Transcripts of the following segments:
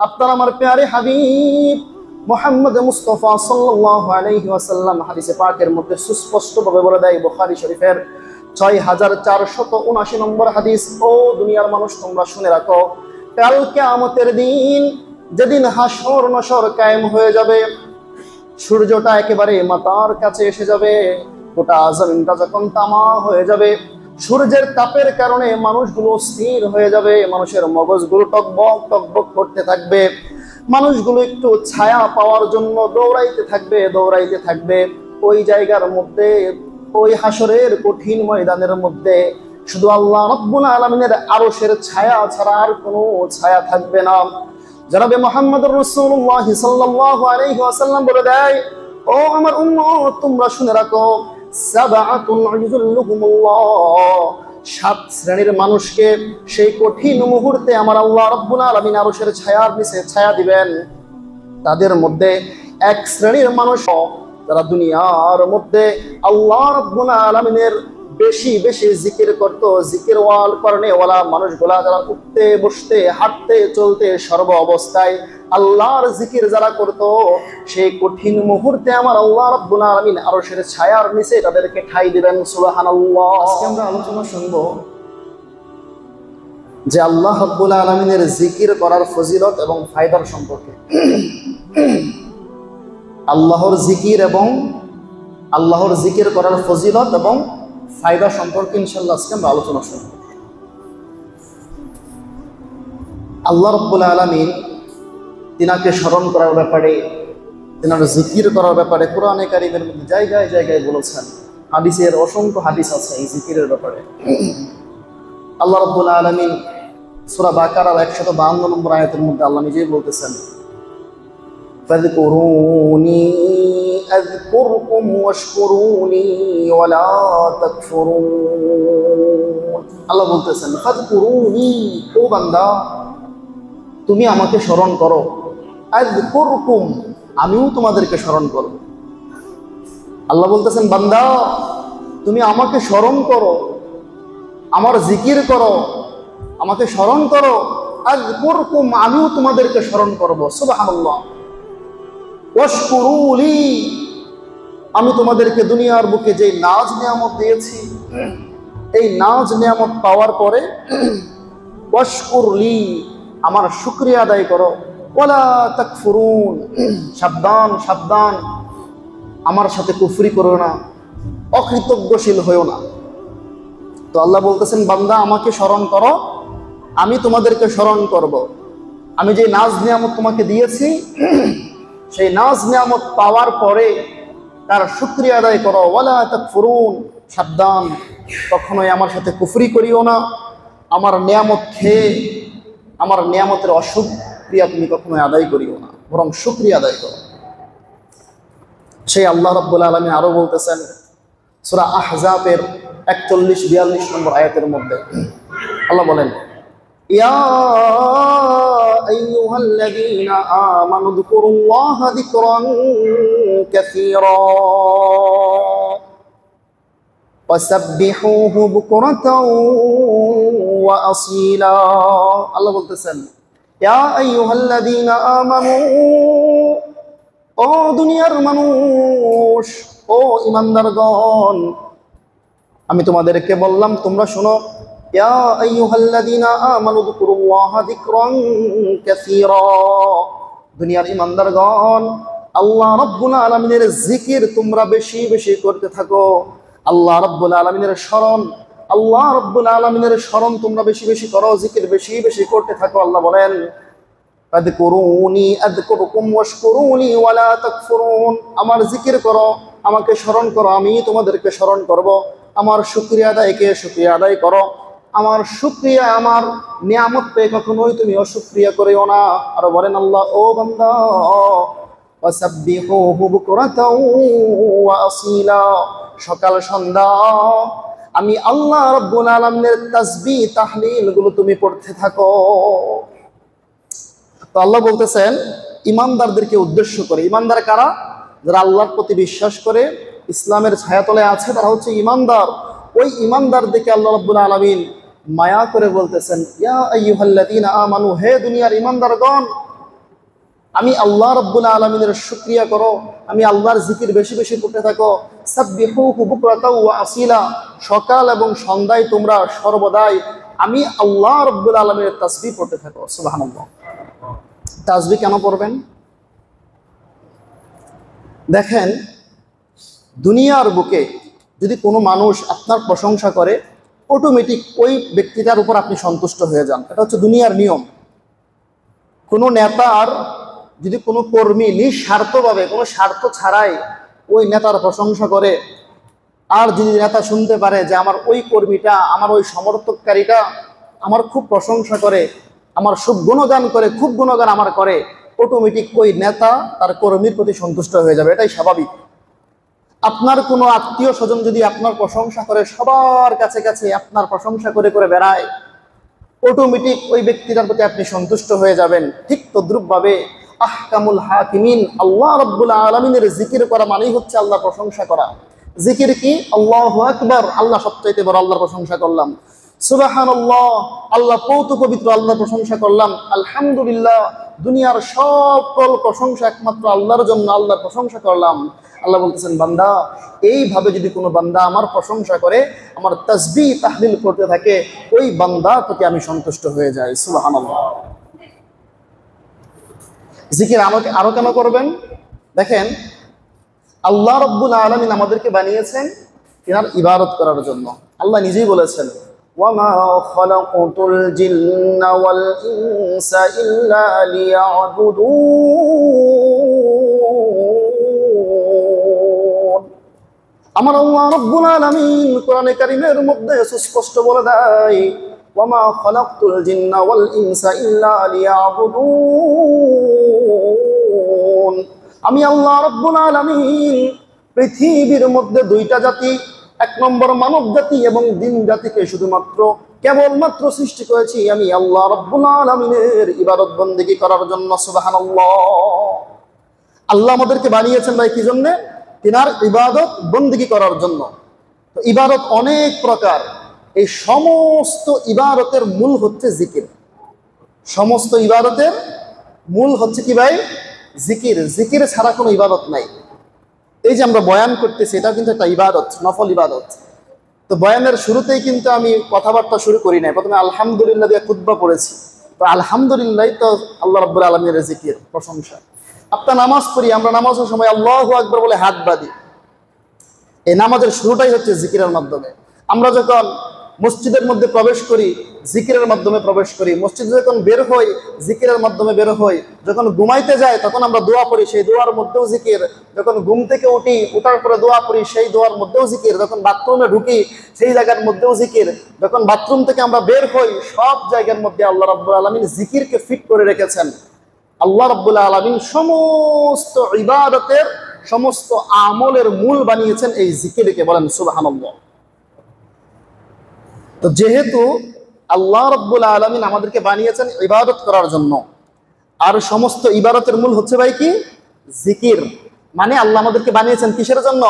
আপনার আমার প্যারে হাবিব মুহাম্মদ মুস্তাফা সাল্লাল্লাহু আলাইহি ওয়াসাল্লাম হাদিসে পাকের মধ্যে সুস্পষ্টভাবে বলে দেয়, বুখারী শরীফের 6479 নম্বর হাদিস, ও দুনিয়ার মানুষ তোমরা শুনে রাখো, কাল কিয়ামতের দিন যেদিন হাসর নসর কায়েম হয়ে যাবে, সূর্যটা একেবারে মাথার কাছে এসে যাবে, গোটা জমিনটা যখন তামা হয়ে যাবে, সূর্যের তাপের কারণে মানুষগুলো স্থির হয়ে যাবে, মানুষের মগজগুলো টকবক টকবক করতে থাকবে, মানুষগুলো একটু ছায়া পাওয়ার জন্য দৌড়াইতে থাকবে। ওই জায়গার মধ্যে, ওই হাসরের কঠিন ময়দানের মধ্যে শুধু আল্লাহ রাব্বুল আলামিনের আরশের ছায়া ছাড়া আর কোনো ছায়া থাকবে না। জনাবে মুহাম্মদুর রাসূলুল্লাহ সাল্লাল্লাহু আলাইহি ওয়াসাল্লাম বলে দেয়, ও আমার উম্মত তোমরা শুনে রাখো, সাবআতুন ইউযিল্লুহুমুল্লাহ, 7 শ্রেণীর মানুষকে সেই কঠিন মুহূর্তে আমার আল্লাহ রাব্বুল আলামিন আরশের ছায়ার নিচে ছায়া দিবেন। তাদের মধ্যে এক শ্রেণীর মানুষ যারা দুনিয়ার মধ্যে আল্লাহ রাব্বুল আলামিনের বেশি বেশি জিকির করত, জিকির ওয়ালা মানুষগুলা, যারা উঠতে বসতে হাঁটতে চলতে সর্ব অবস্থায় আল্লাহর জিকির যারা করত, সেই কঠিন মুহূর্তে আমার আল্লাহ রাব্বুল আলামিন আরশের ছায়ার নিচে তাদেরকে ঠাঁই দিবেন। সুবহানাল্লাহ। আজকে আমরা আলোচনা শুনবো যে আল্লাহ রাব্বুল আলামিনের জিকির করার ফজিলত এবং ফায়দার সম্পর্কে। আল্লাহর জিকির করার ফজিলত এবং ফায়দা সম্পর্কে ইনশাআল্লাহ আজকে আমরা আলোচনা শুনব। আল্লাহ রাব্বুল আলামিন তিনাকে স্মরণ করার ব্যাপারে, তিনার জিকির করার ব্যাপারে কোরআনে কারীমের মধ্যে জায়গায় জায়গায় বলেছেন। হাদিসের অসংখ্য হাদিস আছে এই জিকিরের ব্যাপারে। আল্লাহ রাব্বুল আলামিন সূরা বাকারার 152 নম্বর আয়াতের মধ্যে আল্লাহ নিজেই বলতেছেন, ফাযকুরুনি আযকুরকুম ওয়াশকুরুনি ওয়ালা তাকফুরুন। আল্লাহ বলতেছেন, ফাযকুরুনি, ও বান্দা তুমি আমাকে স্মরণ করো, আযকুরকুম, আমিও তোমাদেরকে স্মরণ করব। আল্লাহ বলতেছেন, বান্দা তুমি আমাকে স্মরণ করো, আমার জিকির করো, আমাকে স্মরণ করো, আযকুরকুম, আমিও তোমাদেরকে স্মরণ করব। সুবহানাল্লাহ। ওয়াশকুরুলি, আমি তোমাদেরকে দুনিয়ার বুকে যে নাজ নিয়ামত দিয়েছি, এই নাজ নিয়ামত পাওয়ার পরে ওয়াশকুরলি, আমার শুকরিয়া আদায় করো, ওয়ালা তাকফুরুন, সাবধান সাবধান, আমার সাথে কুফরি করো না, অকৃতজ্ঞশীল হয়েও না। তো আল্লাহ বলতেছেন, বান্দা আমাকে স্মরণ করো, আমি তোমাদেরকে স্মরণ করব। আমি যে নাজ নিয়ামত তোমাকে দিয়েছি, সেই নাজ নিয়ামত পাওয়ার পরে তার শুকরিয়া আদায় করো, ওয়ালা তাকফুরুন, সাবধান কখনোই আমার সাথে কুফরি করিও না, আমার নিয়ামত খেয়ে আমার নিয়ামতের অশুকরিয়া তুমি কখনোই আদায় করিও না, বরং শুকরিয়া আদায় করো। সেই আল্লাহ রাব্বুল আলামিন আরো বলতেছেন সূরা আহজাবের 41-42 নম্বর আয়াতের মধ্যে আল্লাহ বলেন, ইয়া আইয়ুহাল্লাযীনা আমানু যকুরুল্লাহা যিকরান কাসীরা ওয়াসাব্বিহুহু বুকরাতাও ওয়া আসীলা। আল্লাহ বলতেছেন, ইয়া আইয়ুহাল্লাযীনা আমানু, ও দুনিয়ার মানুষ, ও ঈমানদারগণ, আমি তোমাদেরকে বললাম তোমরা শোনো, ইয়া আইয়ুহাল্লাযীনা আমানু যকুরুল্লাহা যিকরান কাসীরা, দুনিয়ার ঈমানদারগণ, আল্লাহ রাব্বুল আলামিনের জিকির তোমরা বেশি বেশি করতে থাকো। আল্লাহ রাব্বুল আলামিনের স্মরণ তোমরা বেশি বেশি করো, জিকির বেশি বেশি করতে থাকো। আল্লাহ বলেন, ফাযকুরুনি আযকুরকুম ওয়াশকুরুনি ওয়ালা তাকফুরুন, আমার জিকির করো, আমাকে স্মরণ করো, আমি তোমাদেরকে স্মরণ করব। আমার শুকরিয়া আদায়কে শুকরিয়া আদায় করো, আমার শুকরিয়া, আমার নিয়ামত পেয়ে কখনোই তুমি অশুকরিয়া করিও না। আর বলেন আল্লাহ, ও বান্দা, ওয়াসাব্বিহুহু বুকরাতাও ওয়া আসীলা, সকাল সন্ধ্যা আমি আল্লাহ রাব্বুল আলামিনের তাসবিহ তাহলিল গুলো তুমি পড়তে থাকো। তো আল্লাহ বলতেছেন ইমানদারদেরকে উদ্দেশ্য করে, ইমানদার কারা? যারা আল্লাহর প্রতি বিশ্বাস করে ইসলামের ছায়াতলে আছে, তারা হচ্ছে ইমানদার। ওই ইমানদারদেরকে আল্লাহ রাব্বুল আলামিন মায়া করে বলতেছেন, ইয়া আইয়ুহাল্লাযীনা আমানু, হে দুনিয়ার ইমানদারগণ, আমি আল্লাহ রাব্বুল আলামিনের শুকরিয়া করো, আমি আল্লাহর জিকির বেশি বেশি করতে থাকো। সাব্বিহুহু বুকরাতাও ওয়া আসিলা, সকাল এবং সন্ধ্যায় তোমরা সর্বদাই আমি আল্লাহ রাব্বুল আলামিনের তাসবিহ পড়তে থাকো। সুবহানাল্লাহ। তাসবিহ কেন পড়বেন? দেখেন, দুনিয়ার বুকে যদি কোনো মানুষ আপনার প্রশংসা করে, অটোমেটিক ওই ব্যক্তিটার উপর আপনি সন্তুষ্ট হয়ে যান। এটা হচ্ছে দুনিয়ার নিয়ম। কোনো নেতার যদি কোনো কর্মী নিঃস্বার্থভাবে, কোনো স্বার্থ ছাড়াই ওই নেতার প্রশংসা করে, আর যদি নেতা শুনতে পারে যে আমার ওই কর্মীটা, আমার ওই সমর্থককারীটা আমার খুব প্রশংসা করে, আমার খুব গুণগান করে, খুব গুণগান আমার করে, অটোমেটিক ওই নেতা তার কর্মীর প্রতি সন্তুষ্ট হয়ে যাবে। এটাই স্বাভাবিক। আপনার কোনো আত্মীয় স্বজন যদি আপনার প্রশংসা করে, সবার কাছে কাছে আপনার প্রশংসা করে করে বেড়ায়, অটোমেটিক ওই ব্যক্তিটার প্রতি আপনি সন্তুষ্ট হয়ে যাবেন। ঠিক তদ্রূপভাবে আহকামুল হাকিমিন, আল্লাহ রাব্বুল আলামিনের জিকির করা মানেই হচ্ছে আল্লাহ প্রশংসা করা। জিকির কি? আল্লাহু আকবার, আল্লাহ সবচাইতে বড়, আল্লাহর প্রশংসা করলাম। সুবহানাল্লাহ, আল্লাহ কত পবিত্র, আল্লাহর প্রশংসা করলাম। আলহামদুলিল্লাহ, দুনিয়ার সকল প্রশংসা একমাত্র আল্লাহর জন্য, আল্লাহর প্রশংসা করলাম। আল্লাহ বলতেছেন, বান্দা এইভাবে যদি কোনো বান্দা আমার প্রশংসা করে, আমার তাসবিহ তাহলিল করতে থাকে, ওই বান্দার প্রতি আমি সন্তুষ্ট হয়ে যাই। সুবহানাল্লাহ। জিকির আরো কেন করবেন? দেখেন, আল্লাহ রাব্বুল আলামিন আমাদেরকে বানিয়েছেন তিনার ইবাদত করার জন্য। আল্লাহ নিজেই বলেছেন, ওয়ামা খালাকুতুল জিন্না ওয়াল ইনসা ইল্লা লিয়াবুদুন। আমার আল্লাহ রাব্বুল আলামিন কোরআনে কারীমের মধ্যে সুস্পষ্ট বলে দেয়, ওয়ামা খালাকতুল জিন্না ওয়াল ইনসা ইল্লা লিয়াবুদুন। আমি আল্লাহ রাব্বুল আলামিন পৃথিবীর মধ্যে দুইটা জাতি, এক নম্বর মানব জাতি এবং জিন জাতিকে শুধুমাত্র কেবলমাত্র সৃষ্টি করেছি আমি আল্লাহ রাব্বুল আলামিনের ইবাদত বন্দেগী করার জন্য। সুবহানাল্লাহ। আল্লাহ আমাদেরকে বানিয়েছেন ভাই কি জন্য? তিনার ইবাদত বন্দেগী করার জন্য। তো ইবাদত অনেক প্রকার। এই সমস্ত ইবাদতের মূল হচ্ছে জিকির। সমস্ত ইবাদতের মূল হচ্ছে কি ভাই? জিকির। জিকির ছাড়া কোনো ইবাদত নাই। এই যে আমরা বয়ান করতেছি, এটা কিন্তু একটা ইবাদত, নফল ইবাদত। তো বয়ানের শুরুতেই কিন্তু আমি কথাবার্তা শুরু করি নাই, প্রথমে আলহামদুলিল্লাহ দিয়ে খুতবা পড়েছি। তো আলহামদুলিল্লাহ তো আল্লাহ রাব্বুল আলামিনের জিকির, প্রশংসা। আপনার নামাজ পড়ি, আমরা নামাজের সময় আল্লাহু আকবার বলে হাত বাঁধি। এই নামাজের শুরুটাই হচ্ছে জিকিরের মাধ্যমে। আমরা যখন মসজিদের মধ্যে প্রবেশ করি, জিকিরের মাধ্যমে প্রবেশ করি। মসজিদে যখন বের হই, জিকিরের মাধ্যমে বের হই। যখন ঘুমাইতে যাই, তখন আমরা দোয়া পড়ি, সেই দোয়ার মধ্যেও জিকির। যখন ঘুম থেকে উঠি, উঠার পরে দোয়া পড়ি, সেই দোয়ার মধ্যেও জিকির। যখন বাথরুমে ঢুকি, সেই জায়গার মধ্যেও জিকির। যখন বাথরুম থেকে আমরা বের হই, সব জায়গার মধ্যে আল্লাহ রাব্বুল আলামিন জিকিরকে ফিট করে রেখেছেন। আল্লাহ রাব্বুল আলামিন সমস্ত ইবাদতের, সমস্ত আমলের মূল বানিয়েছেন এই জিকিরকে। বলেন সুবহানাল্লাহ। তো যেহেতু আল্লাহ রাব্বুল আলামিন আমাদেরকে বানিয়েছেন ইবাদত করার জন্য, আর সমস্ত ইবাদতের মূল হচ্ছে ভাই কি? জিকির। মানে আল্লাহ আমাদেরকে বানিয়েছেন কিসের জন্য?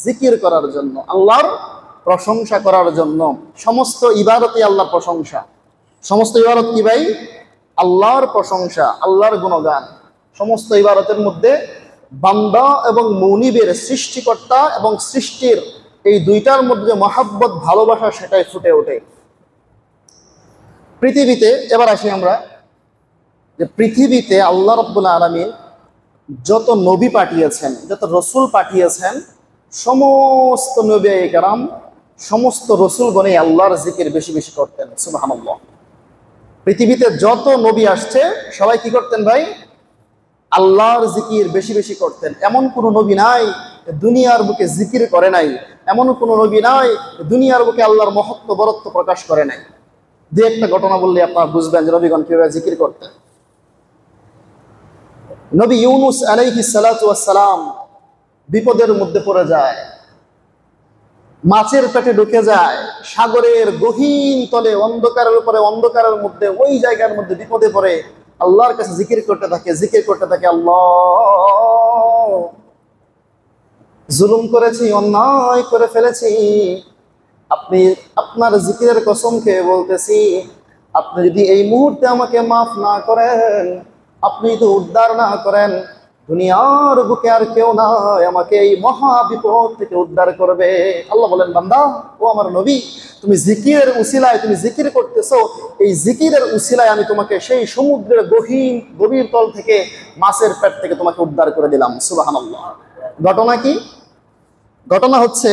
জিকির করার জন্য, আল্লাহর প্রশংসা করার জন্য। সমস্ত ইবাদতই আল্লাহর প্রশংসা। সমস্ত ইবাদত কি ভাই? আল্লাহর প্রশংসা, আল্লাহর গুণগান। সমস্ত ইবাদতের মধ্যে বান্দা এবং মুনিবের, সৃষ্টিকর্তা এবং সৃষ্টির, এই দুইটার মধ্যে মহাব্বত, ভালোবাসা, সেটাই ফুটে ওঠে। পৃথিবীতে এবার আসি আমরা, যে পৃথিবীতে আল্লাহ রাব্বুল আলামিন যত নবী পাঠিয়েছেন, যত রসুল পাঠিয়েছেন, সমস্ত নবী কেরাম, সমস্ত রসুলগণে আল্লাহর জিকির বেশি বেশি করতেন। সুবহানাল্লাহ। পৃথিবীতে যত নবী আসছে সবাই কি করতেন ভাই? আল্লাহর জিকির বেশি বেশি করতেন। এমন কোনো নবী নাই দুনিয়ার বুকে জিকির করে নাই। এমন কোনো নবী নাই দুনিয়ার বুকে আল্লাহর মহত্ব, বরত্ব প্রকাশ করে নাই। দু একটা ঘটনা বললে আপনারা বুঝবেন যে নবীগণ কিভাবে জিকির করতেন। নবী ইউনুস আলাইহিস সালাতু ওয়াস সালাম বিপদের মধ্যে পড়ে যায়, মাছের পেটে ঢুকে যায়, সাগরের গহীন তলে, অন্ধকারের উপরে অন্ধকারের মধ্যে, ওই জায়গার মধ্যে বিপদে পড়ে আল্লাহর কাছে জিকির করতে থাকে, জিকির করতে থাকে। আল্লাহ, জুলুম করেছি, অন্যায় করে ফেলেছি, আপনি আপনার জিকিরের কসম খেয়ে বলতেছি, আপনি যদি এই মুহূর্তে আমাকে মাফ না করেন, আপনি তো উদ্ধার না করেন, দুনিয়ার বুকে আর কেউ নাই আমাকে এই মহা বিপদ থেকে উদ্ধার করবে। আল্লাহ বলেন, বান্দা ও আমার নবী, তুমি জিকিরের উসিলায় তুমি জিকির করতেছো, এই জিকিরের উসিলায় আমি তোমাকে সেই সমুদ্রের গভীর তল থেকে, মাছের পেট থেকে তোমাকে উদ্ধার করে দিলাম। সুবহানাল্লাহ। ঘটনা কি? ঘটনা হচ্ছে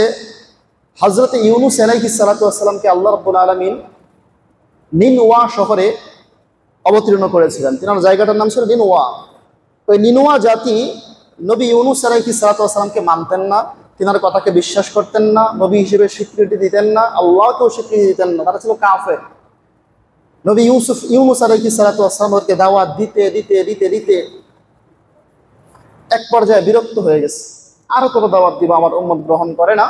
হযরত ইউনূস আলাইহিস সালাতু ওয়াস সালামকে আল্লাহ রাব্বুল আলামিন নিনওয়া শহরে অবতীর্ণ করেছিলেন। তিনার জায়গাটার নাম ছিল নিনওয়া। ওই নিনওয়া জাতি নবী ইউনূস আলাইহিস সালাতু ওয়াস সালামকে মানতেন না, তিনার কথাকে বিশ্বাস করতেন না, নবী হিসেবে স্বীকৃতি দিতেন না, আল্লাহকেও স্বীকৃতি দিতেন না। তারা ছিল কাফের। নবী ইউনূস আলাইহিস সালাতু ওয়াস সালামকে দাওয়াত দিতে দিতে দিতে দিতে এক পর্যায়ে বিরক্ত হয়ে গেছে। আরো কোনো দাওয়াত দিব আমার উম্মত গ্রহণ করে না।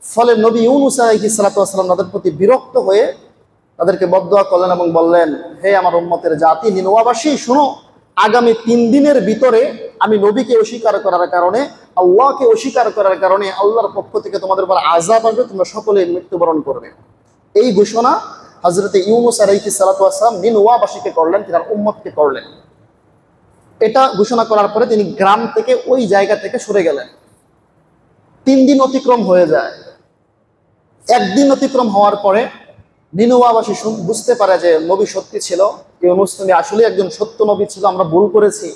ফলে নবী ইউনূস আলাইহিস সালাতু ওয়াস সালাম তাদের প্রতি বিরক্ত হয়ে তাদেরকে বদদোয়া করলেন এবং বললেন, হে আমার উম্মতের জাতি নিনওয়াবাসী, শোনো, আগামী 3 দিনের ভিতরে আমি নবীকে অস্বীকার করার কারণে, আল্লাহকে অস্বীকার করার কারণে আল্লাহর পক্ষ থেকে তোমাদের উপর আযাব আসবে, তোমরা সকলে মৃত্যুবরণ করবে। এই ঘোষণা হযরত ইউনূস আলাইহিস সালাতু ওয়াস সালাম নিনওয়াবাসীকে করলেন, তার উম্মতকে করলেন। এটা ঘোষণা করার পরে তিনি গ্রাম থেকে ওই জায়গা থেকে সরে গেলেন। 3 দিন অতিক্রম হয়ে যায়। 1 দিন অতিক্রম হওয়ার পরে নিনওয়াবাসী বুঝতে পারে যে নবী সত্যি ছিল, ইউনূস তুমি আসলে একজন সত্য নবী ছিল, আমরা ভুল করেছি।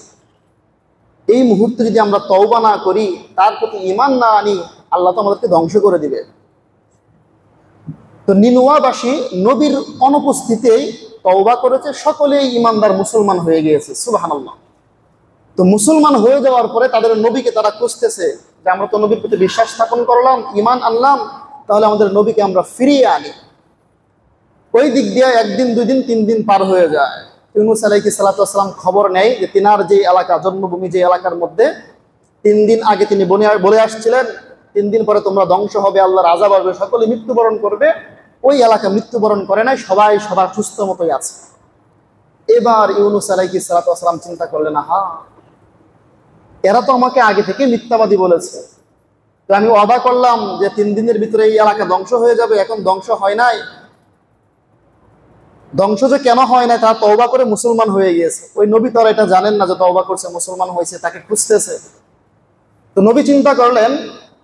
এই মুহূর্তে যদি আমরা তওবা না করি, তার প্রতি ঈমান না আনি, আল্লাহ তো আমাদেরকে ধ্বংস করে দিবে। তো নিনওয়াবাসী নবীর অনুপস্থিতিতেই তওবা করেছে, সকলেই ঈমানদার মুসলমান হয়ে গিয়েছে। সুবহানাল্লাহ। তো মুসলমান হয়ে যাওয়ার পরে তাদের নবীকে তারা খুঁজতেছে যে আমরা তো নবীর প্রতি বিশ্বাস স্থাপন করলাম, ঈমান আনলাম, তাহলে আমাদের নবীকে আমরা ফিরিয়ে আনি। ওই দিক দিয়ে 1 দিন 2 দিন 3 দিন পার হয়ে যায়। ইউনূস আলাইহিস সালাতু ওয়াস সালাম খবর নেয় যে তিনার যে এলাকা, জন্মভূমি যে এলাকার মধ্যে 3 দিন আগে তিনি বলে আসছিলেন 3 দিন পরে তোমরা ধ্বংস হবে, আল্লাহর আযাব আসবে, সকলে মৃত্যুবরণ করবে, ওই এলাকা মৃত্যুবরণ করে নাই, সবাই সবার সুস্থ মতোই আছে। এবার ইউনূস আলাইহিস সালাতু ওয়াস সালাম চিন্তা করলেন, আহা, এরা তো আমাকে আগে থেকে মিথ্যাবাদী বলেছে, তো আমি ওয়াদা করলাম যে 3 দিনের ভিতরে এই এলাকা ধ্বংস হয়ে যাবে, এখন ধ্বংস হয় নাই। ধ্বংস যে কেন হয় না, তারা তওবা করে মুসলমান হয়ে গিয়েছে। ওই নবী তো আর এটা জানেন না যে তওবা করছে, মুসলমান হয়েছে, তাকে খুঁজতেছে। তো নবী চিন্তা করলেন,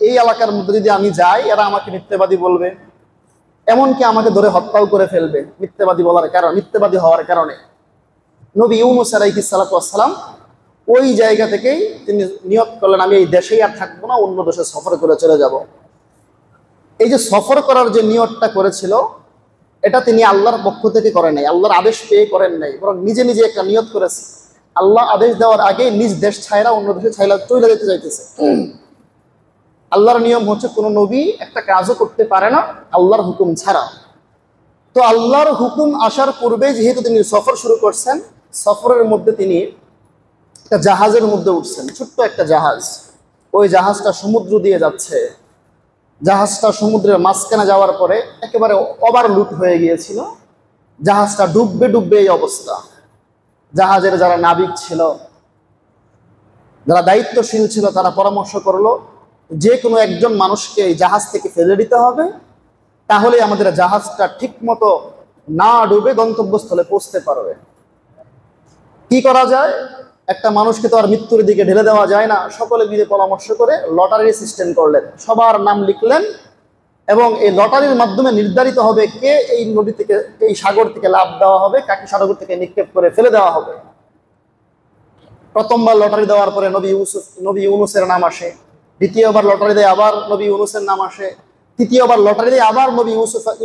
এই এলাকার মধ্যে যদি আমি যাই, এরা আমাকে মিথ্যাবাদী বলবে, এমনকি আমাকে ধরে হত্যাও করে ফেলবে মিথ্যাবাদী বলার কারণে, মিথ্যাবাদী হওয়ার কারণে। নবী ইউনূস আলাইহিস সালাতু ওয়াস সালাম ওই জায়গা থেকেই তিনি নিয়ত করলেন, আমি এই দেশেই আর থাকবো না, অন্য দেশে সফর করে চলে যাব। এই যে সফর করার যে নিয়তটা করেছিল, এটা তিনি আল্লাহর পক্ষ থেকে করেন নাই, আল্লাহর আদেশ পেয়ে করেন নাই, বরং নিজে নিজে একটা নিয়ত করেছে। আল্লাহ আদেশ দেওয়ার আগে নিজ দেশ ছাইরা অন্য দেশে চলে যেতে চাইতেছে। আল্লাহর নিয়ম হচ্ছে কোনো নবী একটা কাজও করতে পারে না আল্লাহর হুকুম ছাড়া। তো আল্লাহর হুকুম আসার পূর্বে যেহেতু তিনি সফর শুরু করছেন, সফরের মধ্যে তিনি একটা জাহাজের মধ্যে উঠছেন, ছোট্ট একটা জাহাজ। ওই জাহাজটা সমুদ্র দিয়ে যাচ্ছে। জাহাজটা সমুদ্রের মাঝখানে যাওয়ার পরে একেবারে ওভারলোড হয়ে গিয়েছিল, জাহাজটা ডুববে ডুববে এই অবস্থা। জাহাজের যারা নাবিক ছিল, যারা দায়িত্বশীল ছিল, তারা পরামর্শ করলো যে কোনো একজন মানুষকে এই জাহাজ থেকে ফেলে দিতে হবে, তাহলে আমাদের জাহাজটা ঠিক মতো না ডুবে গন্তব্যস্থলে পৌঁছতে পারবে। কি করা যায়? একটা মানুষকে তো আর মৃত্যুর দিকে ঢেলে দেওয়া যায় না। সকলে মিলে পরামর্শ করে লটারি সিস্টেম করলেন, সবার নাম লিখলেন এবং এই লটারির মাধ্যমে নির্ধারিত হবে কে এই নদী থেকে, এই সাগর থেকে লাফ দেওয়া হবে, কাকে সাগর থেকে নিক্ষেপ করে ফেলে দেওয়া হবে। প্রথমবার লটারি দেওয়ার পরে নবী ইউনূসের নাম আসে, দ্বিতীয়বার লটারি দেয় আবার নবী ইউনূসের নাম আসে, তৃতীয়বার লটারি দেয় আবার নবী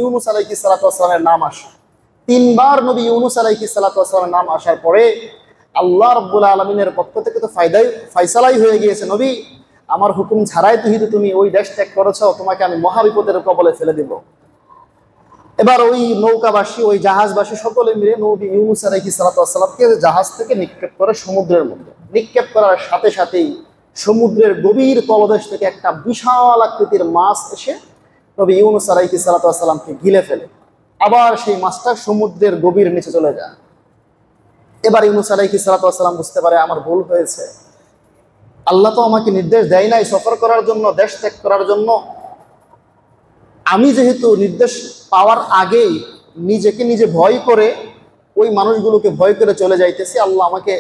ইউনূস আলাইহিস সালাতু ওয়াস সালামের নাম আসে। 3 বার নবী ইউনূস আলাইহিস সালাতু ওয়াস সালামের নাম আসার পরে আল্লাহ রাব্বুল আলামিনের পক্ষ থেকে তো ফায়সালাই হয়ে গিয়েছে, নবী আমার হুকুম ছাড়াই তুমি ওই দেশ ত্যাগ করেছো, তোমাকে আমি মহাবিপদের কবলে ফেলে দিব। এবার ওই নৌকাবাসী, ওই জাহাজবাসী সকলে মিলে নবী ইউনূস আলাইহিস সালাতু ওয়াস সালামকে জাহাজ থেকে নিক্ষেপ করে সমুদ্রের মধ্যে। নিক্ষেপ করার সাথে সাথেই সমুদ্রের গভীর তলদেশ থেকে একটা বিশাল আকৃতির মাছ এসে নবী ইউনূস আলাইহিস সালাতু ওয়াস সালামকে গিলে ফেলে। আবার সেই মাছটা সমুদ্রের গভীর নিচে চলে যায়। এবার ইউনূস আলাইহিস সালাতু ওয়াস সালাম বুঝতে পারে আমার ভুল হয়েছে, আল্লাহ তো আমাকে নির্দেশ দেয় নাই সফর করার জন্য, দেশ ত্যাগ করার জন্য। আমি যেহেতু নির্দেশ পাওয়ার আগেই নিজেকে নিজে ভয় করে ওই মানুষগুলোকে ভয় করে চলে যাইতেছি, আল্লাহ আমাকে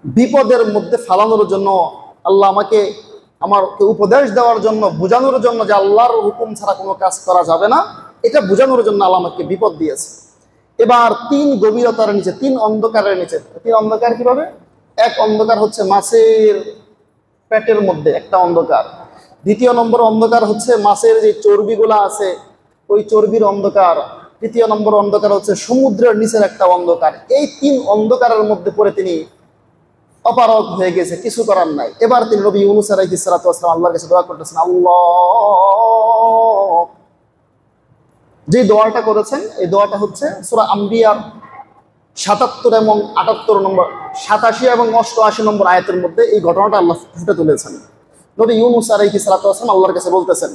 বিপদের মধ্যে ফালানোর জন্য, আল্লাহ আমাকে উপদেশ দেওয়ার জন্য, বোঝানোর জন্য যে আল্লাহর হুকুম ছাড়া কোনো কাজ করা যাবে না, এটা বোঝানোর জন্য আল্লাহ আমাকে বিপদ দিয়েছে। এবার 3 গভীরতার নিচে, 3 অন্ধকারের নিচে। 3 অন্ধকার কিভাবে? এক অন্ধকার হচ্ছে মাছের পেটের মধ্যে একটা অন্ধকার, 2 নম্বর অন্ধকার হচ্ছে মাছের যে চর্বিগুলা আছে ওই চর্বির অন্ধকার, 3 নম্বর অন্ধকার হচ্ছে সমুদ্রের নিচের একটা অন্ধকার। এই 3 অন্ধকারের মধ্যে পড়ে তিনি অপারগ হয়ে গেছে, কিছু করার নাই। এবার তিনি নবী ইউনূস আলাইহিস সালাতু ওয়াস সালাম আল্লাহর কাছে দোয়া করতেছেন। আল্লাহ, যে দোয়াটা করেছেন এই দোয়াটা হচ্ছে সূরা আম্বিয়ার 77 এবং 78 নম্বর, 87 এবং 88 নম্বর আয়াতের মধ্যে এই ঘটনাটা আল্লাহ ফুটে তুলেছেন। নবী ইউনূস আলাইহিস সালাতু ওয়াস সালাম আল্লাহর কাছে বলতেছেন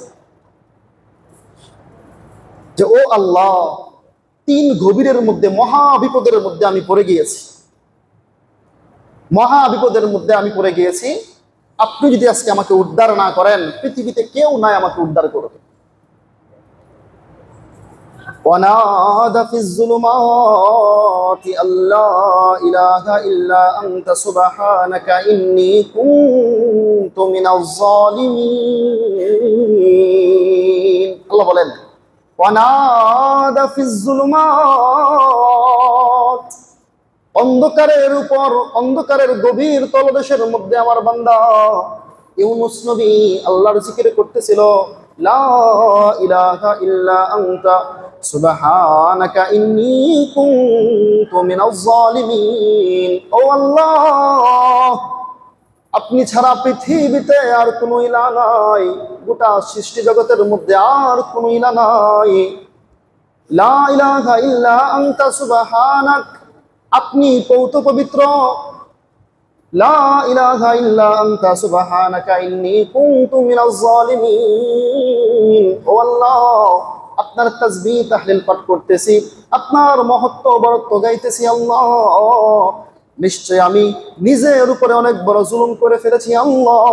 যে ও আল্লাহ, 3 গভীরের মধ্যে, মহা বিপদের মধ্যে আমি পড়ে গিয়েছি, মহা বিপদের মধ্যে আমি পড়ে গিয়েছি। আপনি যদি আজকে আমাকে উদ্ধার না করেন, পৃথিবীতে কেউ নাই আমাকে উদ্ধার করবে। ونادى في الظلمات أن لا إله إلا أنت سبحانك إني كنت من الظالمين। আল্লাহ বলেন ونادى في الظلمات, অন্ধকারের উপর, অন্ধকারের গভীর তলদেশের মধ্যে আমার বান্দা ইউনূস নবী আল্লাহর জিকির করতেছিল, লা ইলাহা ইল্লা আনতা সুবহানাকা ইন্নী কুনতু মিনাজ জালিমিন। ও আল্লাহ, আপনি ছাড়া পৃথিবীতে আর কোনো ইলাহ নাই, গোটা সৃষ্টি জগতের মধ্যে আর কোনো ইলাহ নাই। লা ইলাহা ইল্লা আনতা সুবহানাক, আপনি পৌত পবিত্র। লা ইলাহা ইল্লা আনতা সুবহানাকা ইন্নী কুনতু মিনাজ জালিমিন। ও আল্লাহ, আপনার তাসবিহ তাহলিল পাঠ করতেছি, আপনার মহত্ব বরত্ব গাইতেছি। আল্লাহ, নিশ্চয় আমি নিজের উপরে অনেক বড় জুলুম করে ফেলেছি। আল্লাহ,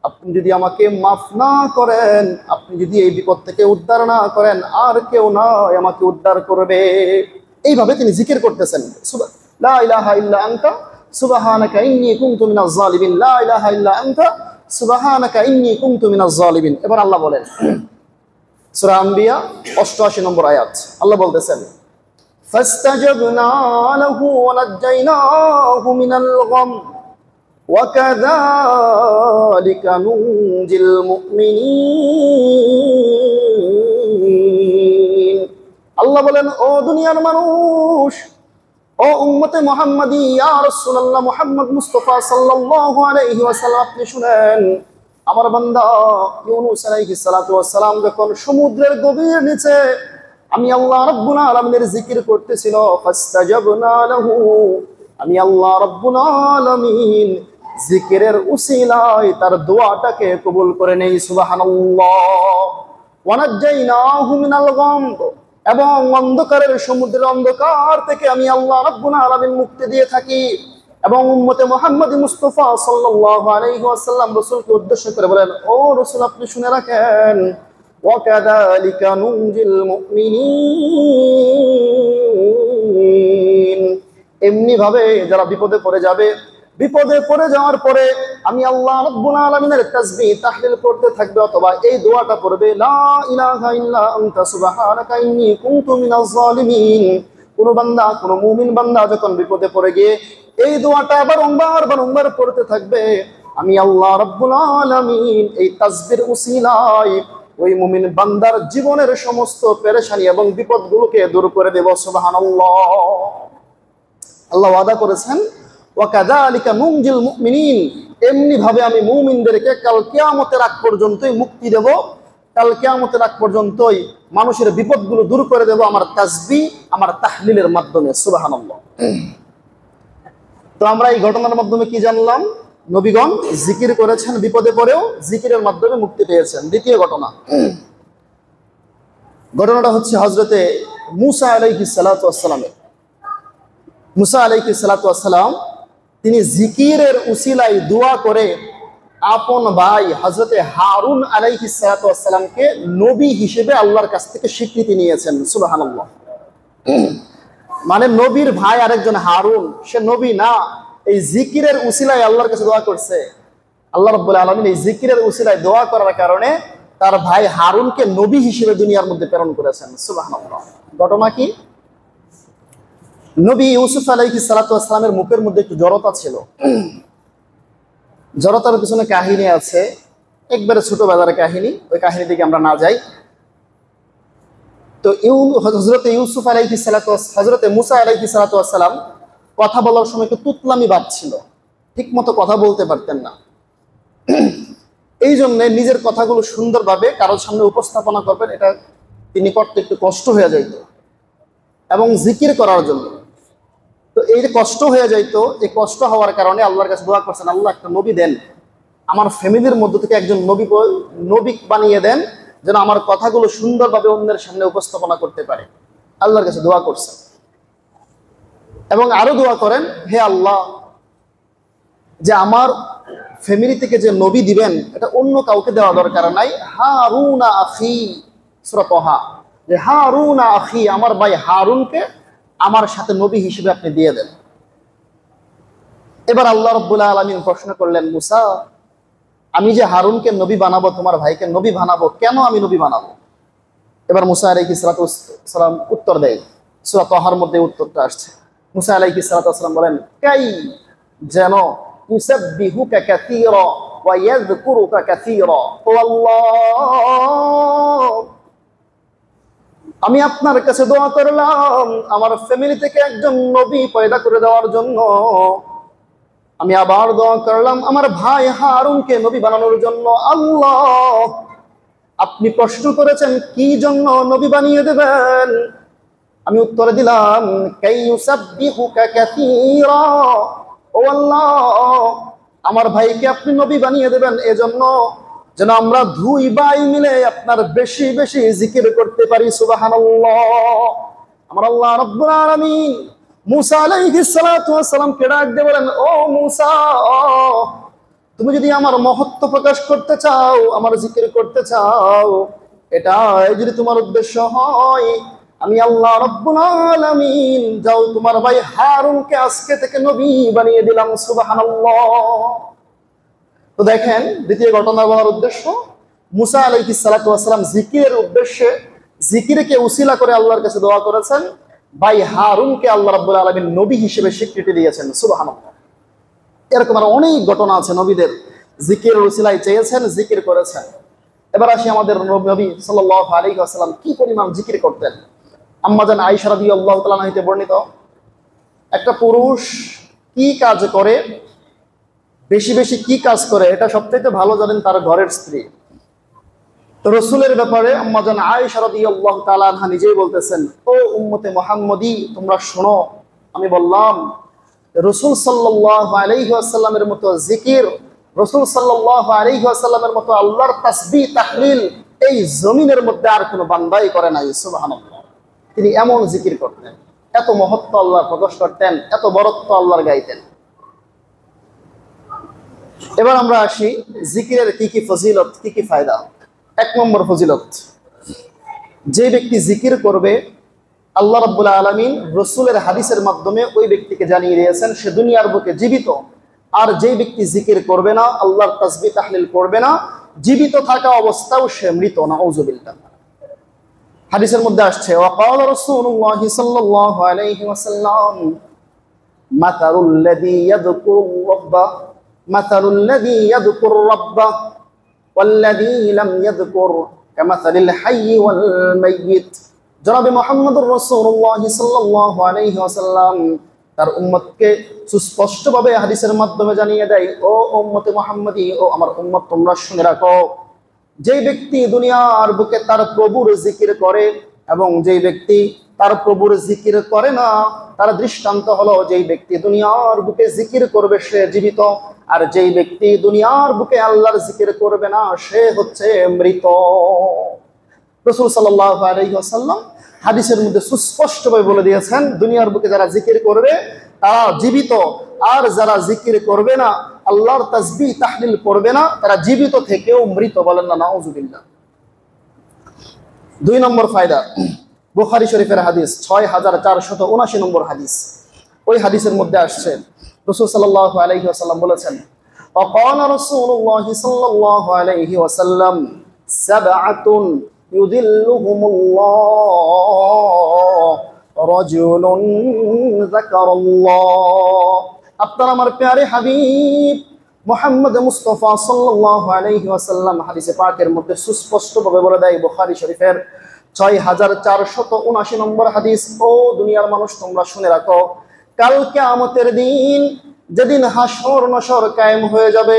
আপনি যদি আমাকে মাফ না করেন, আপনি যদি এই বিপদ থেকে উদ্ধার না করেন, আর কেউ নাই আমাকে উদ্ধার করবে। এইভাবে তিনি জিকির করতেছেন, লা ইলাহা ইল্লা আনতা সুবহানাকা ইন্নী কুনতু মিনাজ জালিমিন, লা ইলাহা ইল্লা আনতা সুবহানাকা ইন্নী কুনতু মিনাজ জালিমিন। এবার আল্লাহ বলেন সূরা আম্বিয়া 88 নম্বর আয়াত, আল্লাহ বলতেছেন ফাস্তাজাবনা লাহু ওয়া নাজ্জায়নাহু মিনাল গাম ওয়া কাযালিকা নুনজিল মুমিনিন। আল্লাহ বলেন, ও দুনিয়ার মানুষ, ও উম্মতে মুহাম্মাদি, ইয়া রাসূলুল্লাহ মুহাম্মদ মুস্তাফা সাল্লাল্লাহু আলাইহি ওয়াসাল্লাম, আপনি শুনেন, আমার বান্দা ইউনূস আলাইহিস সালাতু ওয়াস সালাম যখন সমুদ্রের গভীর নিচে আমি আল্লাহ রাব্বুল আলামিনের জিকির করতেছিল, ফাস্তাজাবনা লাহু, আমি আল্লাহ রাব্বুল আলামিন জিকিরের উসিলায় তার দোয়াটাকে কবুল করে নেই। সুবহানাল্লাহ। ওয়া নাজ্জায়নাহু মিনাল গাম, এবং অন্ধকারের সমুদ্রের অন্ধকার থেকে আমি আল্লাহ রাব্বুল আলামিন মুক্তি দিয়ে থাকি। এবং উম্মতে মুহাম্মদ মুস্তাফা সাল্লাল্লাহু আলাইহি ওয়াসাল্লাম রাসূলকে উদ্দেশ্য করে বলেন, ও রাসূল, আপনি শুনে রাখেন, ওয়া কাযালিকা নুনজিল মুমিনিন, এমনি ভাবে যারা বিপদে পড়ে যাবে, বিপদে পড়ে যাওয়ার পরে আমি আল্লাহ রাব্বুল আলামিনের তাসবিহ তাহলিল করতে থাকবে, অথবা এই দোয়াটা পড়বে, লা ইলাহা ইল্লা আনতা সুবহানাকা ইন্নী কুনতু মিনাজ জালিমিন। কোন বান্দা, কোন মুমিন বান্দা যখন বিপদে পড়ে গিয়ে এই দোয়াটা বারংবার পড়তে থাকবে, আমি আল্লাহ রাব্বুল আলামিন এই তাসবিহর উসিলায় ওই মুমিন বান্দার জীবনের সমস্ত পেরেশানি এবং বিপদগুলোকে দূর করে দেব। সুবহানাল্লাহ। আল্লাহ ওয়াদা করেছেন, ওয়া কাযালিকা নুনজিল মুমিনিন, এমনি ভাবে আমি মুমিনদেরকে কাল কিয়ামতের আগ পর্যন্তই মুক্তি দেব, কাল কিয়ামতের আগ পর্যন্তই মানুষের বিপদগুলো দূর করে দেব আমার তাসবিহ, আমার তাহলিলের মাধ্যমে। সুবহানাল্লাহ। তো আমরা এই ঘটনার মাধ্যমে কি জানলাম? নবীগণ জিকির করেছেন, বিপদে পড়েও জিকিরের মাধ্যমে মুক্তি পেয়েছেন। দ্বিতীয় ঘটনাটা হচ্ছে হযরতে মূসা আলাইহিস সালাতু ওয়াস সালামের। মূসা আলাইহিস সালাতু ওয়াস সালাম তিনি জিকিরের উসিলায় দোয়া করে আপন ভাই হযরতে হারুন আলাইহিস সালাতু ওয়াস সালামকে নবী হিসেবে আল্লাহর কাছ থেকে স্বীকৃতি নিয়েছেন। সুবহানাল্লাহ। মানে নবীর ভাই আরেকজন হারুন, সে নবী না, এই জিকিরের উসিলায় আল্লাহর কাছে দোয়া করছে। আল্লাহ রাব্বুল আলামিন এই জিকিরের উসিলায় দোয়া করার কারণে তার ভাই হারুনকে নবী হিসেবে দুনিয়ার মধ্যে প্রেরণ করেছেন। সুবহানাল্লাহ। ঘটনা কি? নবী ইউসুফ আলাইহিস সালাতু ওয়াস সালামের মুখের মধ্যে একটু জড়তা ছিল। জড়তার পিছনে কাহিনী আছে, একবারে ছোটবেলার কাহিনী, ওই কাহিনী থেকে আমরা না যাই। তো হযরতে ইউসুফ আলাইহিস সালাতু হযরতে মুসা আলাইহিস সালাতু ওয়াস সালাম কথা বলার সময় একটু তুতলামি ভাব ছিল, ঠিক মতো কথা বলতে পারতেন না। এই জন্য নিজের কথাগুলো সুন্দরভাবে কারোর সামনে উপস্থাপনা করবেন, এটা তিনি করতে একটু কষ্ট হয়ে যাইত। এবং জিকির করার জন্য তো এই যে কষ্ট হয়ে যাইতো, এই কষ্ট হওয়ার কারণে আল্লাহর কাছে দোয়া করছেন, আল্লাহ একটা নবী দেন, আমার ফ্যামিলির মধ্য থেকে একজন নবী বানিয়ে দেন, যেন আমার কথাগুলো সুন্দরভাবে অন্যের সামনে উপস্থাপনা করতে পারে। আল্লাহর কাছে দোয়া করছেন এবং আরো দোয়া করেন, হে আল্লাহ, যে আমার ফ্যামিলি থেকে যে নবী দিবেন এটা অন্য কাউকে দেওয়া দরকার নাই, হারুনা আখি, সূরা তাহা, যে হারুনা আখি, আমার ভাই হারুনকে আমার সাথে নবী হিসেবে আপনি দিয়ে দেন। এবার আল্লাহ রাব্বুল আলামিন প্রশ্ন করলেন, মুসা, আমি যে হারুনকে নবী বানাবো, তোমার ভাইকে নবী বানাবো, কেন আমি নবী বানাবো? এবার মুসা আলাইহিস সালাতু ওয়াসসালাম উত্তর দেয়, সূরা তাহার মধ্যে উত্তরটা আসছে। মুসা আলাইহিস সালাতু ওয়াসসালাম বলেন, কাই, যেন ইউসাব্বিহুকা কাসীরা ওয়া ইয়াযকুরুকা কাসীরা, ও আল্লাহ, আমি আপনার কাছে দোয়া করলাম আমার ফ্যামিলি থেকে একজন নবী পয়দা করে দেওয়ার জন্য। আমি আবার দোয়া করলাম আমার ভাই হারুনকে নবী বানানোর জন্য। আল্লাহ, আপনি প্রশ্ন করেছেন কি জন্য নবী বানিয়ে দেবেন, আমি উত্তরে দিলাম, কাইয়ুসাব্বিহুকা কাসীরা, ও আল্লাহ, আমার ভাইকে আপনি নবী বানিয়ে দেবেন এজন্য যেন আমরা দুই ভাই মিলে আপনার বেশি বেশি জিকির করতে পারি। সুবহানাল্লাহ। আমার আল্লাহ রাব্বুল আলামিন মুসা আলাইহিস সালাতু ওয়াস সালামকে ডাক দিয়ে বলেন, ও মুসা, তুমি যদি আমার মহত্ব প্রকাশ করতে চাও, আমার জিকির করতে চাও, এটা যদি তোমার উদ্দেশ্য হয়, আমি আল্লাহ রাব্বুল আলামিন যাও তোমার ভাই হারুনকে আজকে থেকে নবী বানিয়ে দিলাম। সুবহানাল্লাহ। তো দেখেন, দ্বিতীয় ঘটনা বলার উদ্দেশ্য, মুসা আলাইহিস সালাতু ওয়াস সালাম জিকিরের উদ্দেশ্যে জিকিরকে উসিলা করে আল্লাহর কাছে দোয়া করেছেন, ভাই হারুনকে আল্লাহ রাব্বুল আলামিন নবী হিসেবে স্বীকৃতি দিয়েছেন। সুবহানাল্লাহ। এরকম আর অনেক ঘটনা আছে, নবীদের জিকিরের উসিলায় চেয়েছেন, জিকির করেছেন। এবার আসি আমাদের নবী সাল্লাল্লাহু আলাইহি ওয়াসাল্লাম কি পরিমাণ জিকির করতেন। আম্মা জান আয়েশা রাদিয়াল্লাহু তাআলা হইতে বর্ণিত, একটা পুরুষ কি কাজ করে, বেশি বেশি কি কাজ করে, এটা সবথেকে ভালো জানেন তার ঘরের স্ত্রী। তো রাসূলের ব্যাপারে আম্মা জান আয়েশা রাদিয়াল্লাহু তাআলা আনহা নিজেই বলতেছেন, ও উম্মতে মুহাম্মদী, তোমরা শোনো, আমি বললাম রাসূল সাল্লাল্লাহু আলাইহি ওয়াসাল্লামের মতো জিকির, রাসূল সাল্লাল্লাহু আলাইহি ওয়াসাল্লামের মতো আল্লাহর তাসবিহ তাহলিল এই জমিনের মধ্যে আর কোনো বান্দাই করে নাই। সুবহানাল্লাহ। তিনি এমন জিকির করতেন, এত মহত্ব আল্লাহর প্রকাশ করতেন, এত বরত্ব আল্লাহর গাইতেন। এবার আমরা আসি জিকিরের কি কি ফজিলত, কি কি ফায়দা। এক নম্বর ফজিলত, যে ব্যক্তি জিকির করবে আল্লাহ রাব্বুল আলামিন রাসূলের হাদিসের মাধ্যমে ওই ব্যক্তিকে জানিয়ে দিয়েছেন সে দুনিয়ার বুকে জীবিত। আর যে ব্যক্তি জিকির করবে না, আল্লাহর তাসবিহ তাহলিল করবে না, জীবিত থাকা অবস্থাও সে মৃত। নাউযুবিল্লাহ। হাদিসের মধ্যে আসছে, ওয়াকালা রাসূলুল্লাহি সাল্লাল্লাহু আলাইহি ওয়াসাল্লাম, মাতালুল্লাযী ইয়াযকুরু রাব্বা মাতালুল্লাযী ইয়াযকুরু রাব্বা ওয়াল্লাযী লাম ইয়াযকুর কামাসালিল হাইয়্যি ওয়াল মাইয়িত। জনাবে মুহাম্মদুর রাসূলুল্লাহ সাল্লাল্লাহু আলাইহি ওয়াসাল্লাম তার উম্মতকে সুস্পষ্টভাবে হাদিসের মাধ্যমে জানিয়ে দেয়, ও উম্মতে মুহাম্মদী, ও আমার উম্মত, তোমরা শুনে রাখো, যেই ব্যক্তি দুনিয়ার বুকে তার প্রভুর জিকির করে এবং যেই ব্যক্তি তার প্রভুর জিকির করে না, তার দৃষ্টান্ত হলো যেই ব্যক্তি দুনিয়ার বুকে জিকির করবে সে জীবিত, আর যেই ব্যক্তি দুনিয়ার বুকে আল্লাহর জিকির করবে না সে হচ্ছে মৃত। রাসূল সাল্লাল্লাহু আলাইহি ওয়াসাল্লাম হাদিসের মধ্যে সুস্পষ্টভাবে বলে দিয়েছেন, দুনিয়ার বুকে যারা জিকির করবে তারা জীবিত, আর যারা জিকির করবে না, আল্লাহর তাসবিহ তাহলিল করবে না, তারা জীবিত থেকেও মৃত। বলেন না নাউযুবিল্লাহ। দুই নম্বর ফায়দা, বুখারী শরীফের হাদিস 6479 নম্বর হাদিস। ওই হাদিসের মধ্যে আসছে, রাসূল সাল্লাল্লাহু আলাইহি ওয়াসাল্লাম বলেছেন, وقال رسول الله صلى الله عليه وسلم سبعة يذلهم الله رجل ذكر الله। আপনার আমার প্যারে হাবিব মুহাম্মদ মুস্তাফা সাল্লাল্লাহু আলাইহি ওয়াসাল্লাম হাদিসে পাকের মধ্যে সুস্পষ্টভাবে বলে দেয়, বুখারী শরীফের 6479 নম্বর হাদিস, ও দুনিয়ার মানুষ তোমরা শুনে রাখো, কাল কিয়ামতের দিন যেদিন হাসর নসর কায়েম হয়ে যাবে,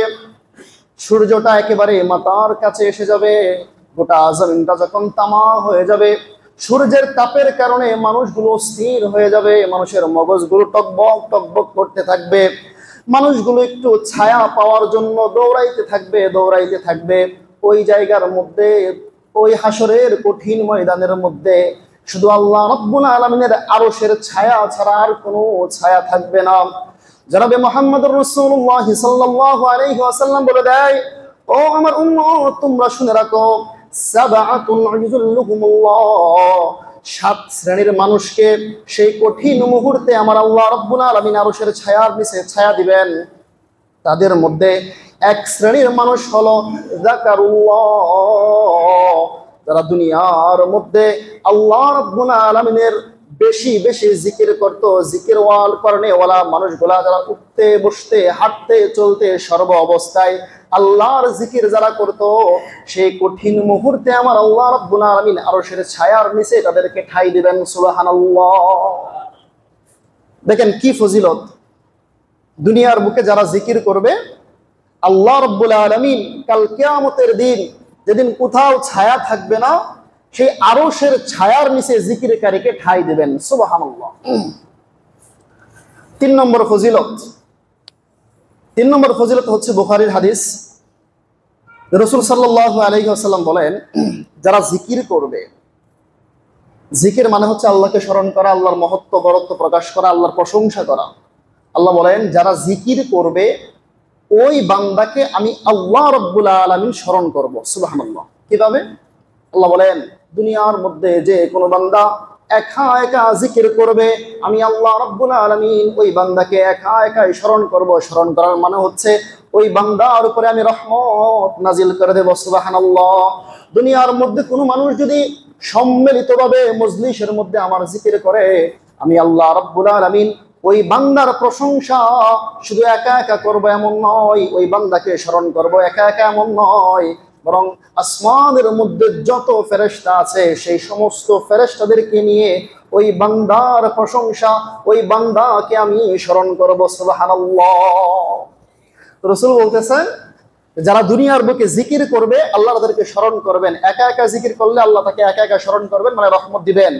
সূর্যটা একেবারে মাথার কাছে এসে যাবে, গোটা জমিনটা যখন তামা হয়ে যাবে, সূর্যের তাপের কারণে মানুষগুলো স্থির হয়ে যাবে, মানুষের মগজগুলো টকবক টকবক করতে থাকবে, মানুষগুলো একটু ছায়া পাওয়ার জন্য দৌড়াইতে থাকবে। ওই জায়গার মধ্যে, ওই হাসরের কঠিন ময়দানের মধ্যে শুধু আল্লাহ রাব্বুল আলামিনের আরশের ছায়া ছাড়া আর কোনো ছায়া থাকবে না। জনাবে মুহাম্মদুর রাসূলুল্লাহ সাল্লাল্লাহু আলাইহি ওয়াসাল্লাম বলে দেয়, ও আমার উম্মত তোমরা শুনে রাখো, সাবআতুন ইউযিল্লুহুমুল্লাহ, 7 শ্রেণীর মানুষকে সেই কঠিন মুহূর্তে আমার আল্লাহ রাব্বুল আলামিন আরশের ছায়ার নিচে ছায়া দিবেন। তাদের মধ্যে এক শ্রেণীর মানুষ হলো যাকারুল্লাহ, যারা দুনিয়ার মধ্যে আল্লাহ রাব্বুল আলামিনের বেশি বেশি জিকির করতো, জিকির করনে ওয়ালা মানুষগুলা, যারা উঠতে বসতে হাঁটতে চলতে সর্ব অবস্থায় আল্লাহর জিকির যারা করতো, সেই কঠিন মুহূর্তে আমার আল্লাহ রাব্বুল আলামিন আরশের ছায়ার নিচে তাদেরকে ঠাঁই দিবেন। সুবহানাল্লাহ। দেখেন কি ফজিলত, দুনিয়ার বুকে যারা জিকির করবে, আল্লাহ রাব্বুল আলামিন কাল কিয়ামতের দিন যেদিন কোথাও ছায়া থাকবে না, সেই আরশের ছায়ার নিচে জিকিরকারীকে ঠাঁই দিবেন। সুবহানাল্লাহ। 3 নম্বর ফজিলত হচ্ছে বুখারীর হাদিস। রাসূল সাল্লাল্লাহু আলাইহি ওয়াসাল্লাম বলেন, যারা জিকির করবে, জিকির মানে হচ্ছে আল্লাহকে স্মরণ করা, আল্লাহর মহত্ব বরত্ব প্রকাশ করা, আল্লাহর প্রশংসা করা। আল্লাহ বলেন, যারা জিকির করবে ওই বান্দাকে আমি আল্লাহ রাব্বুল আলামিন স্মরণ করব। সুবহানাল্লাহ। কিভাবে? আল্লাহ বলেন, দুনিয়ার মধ্যে যে কোনো বান্দা একা একা জিকির করবে, আমি আল্লাহ রাব্বুল আলামিন ওই বান্দাকে একা একাই স্মরণ করব। স্মরণ করার মানে হচ্ছে ওই বান্দার উপরে আমি রহমত নাজিল করে দেব। সুবহানাল্লাহ। দুনিয়ার মধ্যে কোনো মানুষ যদি সম্মিলিতভাবে মজলিসের মধ্যে আমার জিকির করে, আমি আল্লাহ রাব্বুল আলামিন ওই বান্দার প্রশংসা শুধু একা একা করবো এমন নয়, ওই বান্দাকে স্মরণ করব একা একা এমন নয়, বরং আসমানের মধ্যে যত ফেরেশতা আছে সেই সমস্ত ফেরেশতাদেরকে নিয়ে ওই বান্দার প্রশংসা, ওই বান্দাকে আমি স্মরণ করব। সুবহানাল্লাহ। রাসূল বলতেছেন, যারা দুনিয়ার বুকে জিকির করবে আল্লাহ তাদেরকে স্মরণ করবেন। একা একা জিকির করলে আল্লাহ তাকে একা একা স্মরণ করবেন, মানে রহমত দিবেন।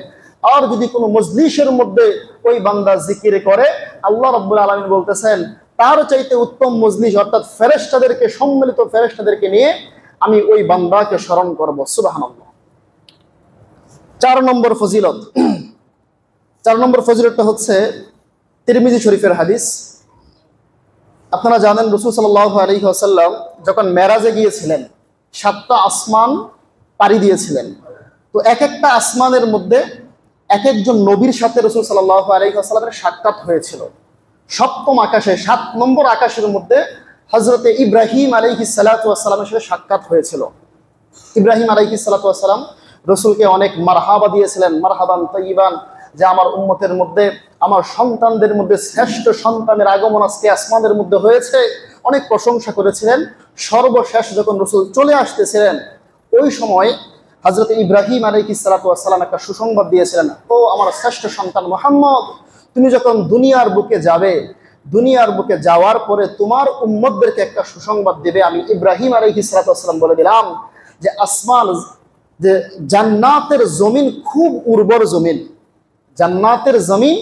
আর যদি কোনো মজলিসের মধ্যে ওই বান্দা জিকির করে, আল্লাহ রাব্বুল আলামিন বলতেছেন তার চাইতে উত্তম মজলিস, অর্থাৎ ফেরেশতাদেরকে, সম্মিলিত ফেরেশতাদেরকে নিয়ে আমি ওই বান্দাকে স্মরণ করব। সুবহানাল্লাহ। 4 নম্বর ফজিলতটা হচ্ছে তিরমিজি শরীফের হাদিস। আপনারা জানেন রাসূল সাল্লাল্লাহু আলাইহি ওয়াসাল্লাম যখন মেরাজে গিয়েছিলেন 7টা আসমান পাড়ি দিয়েছিলেন। তো এক একটা আসমানের মধ্যে এক একজন নবীর সাথে রাসূল সাল্লাল্লাহু আলাইহি ওয়াসাল্লামের সাক্ষাৎ হয়েছিল। 7ম আকাশে, 7 নম্বর আকাশের মধ্যে হযরতে ইব্রাহিম আলাইহিস সালাতু ওয়াস সালামের সাথে সাক্ষাৎ হয়েছিল। ইব্রাহিম আলাইহিস সালাতু ওয়াস সালাম রাসূলকে অনেক মারহাবা দিয়েছিলেন, মারহাবান তাইয়িবান, যে আমার উম্মতের মধ্যে, আমার সন্তানদের মধ্যে শ্রেষ্ঠ সন্তানের আগমন আজকে আসমানের মধ্যে হয়েছে, অনেক প্রশংসা করেছিলেন। সর্বশেষ যখন রাসূল চলে আসতেছিলেন, ওই সময় হযরত ইব্রাহিম আলাইহিস সালাতু ওয়াস সালাম একটা সুসংবাদ দিয়েছিলেন, ও আমার শ্রেষ্ঠ সন্তান মুহাম্মদ, তুমি যখন দুনিয়ার বুকে যাবে, দুনিয়ার বুকে যাওয়ার পরে তোমার উম্মতদেরকে একটা সুসংবাদ দিবে। আমি ইব্রাহিম আলাইহিস সালাতু ওয়াস সালাম বলে দিলাম যে আসমান, যে জান্নাতের জমিন খুব উর্বর জমিন, জান্নাতের জমিন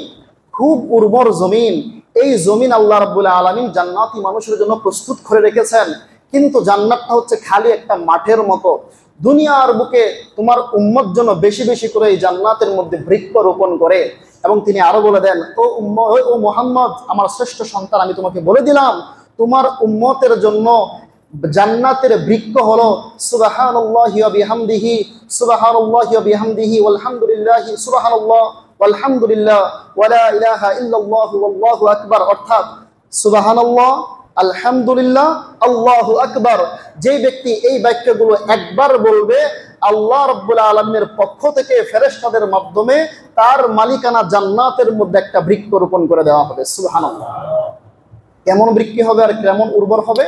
খুব উর্বর জমিন। এই জমিন আল্লাহ রাব্বুল আলামিন জান্নাতি মানুষের জন্য প্রস্তুত করে রেখেছেন, কিন্তু জান্নাতটা হচ্ছে খালি একটা মাঠের মতো। দুনিয়ার বুকে তোমার উম্মত জন্য বেশি বেশি করে এই জান্নাতের মধ্যে বৃক্ষ রোপণ করে। এবং তিনি আরো বলে দেন, ও মুহাম্মদ, আমার শ্রেষ্ঠ সন্তান, আমি তোমাকে বলে দিলাম তোমার উম্মতের জন্য জান্নাতের বৃক্ষ হলো সুবহানাল্লাহি ওয়া বিহামদিহি, সুবহানাল্লাহি ওয়া বিহামদিহি, আলহামদুলিল্লাহি, সুবহানাল্লাহ, আলহামদুলিল্লাহ, ওয়া লা ইলাহা ইল্লাল্লাহু ওয়াল্লাহু আকবার। অর্থাৎ সুবহানাল্লাহ, আলহামদুলিল্লাহ, আল্লাহু আকবার। যে ব্যক্তি এই বাক্যগুলো একবার বলবে, আল্লাহ রাব্বুল আলামিনের পক্ষ থেকে ফেরেশতাদের মাধ্যমে তার মালিকানা জান্নাতের মধ্যে একটা বৃক্ষ রোপণ করে দেওয়া হবে। সুবহানাল্লাহ। কেমন বৃক্ষ হবে আর কেমন উর্বর হবে?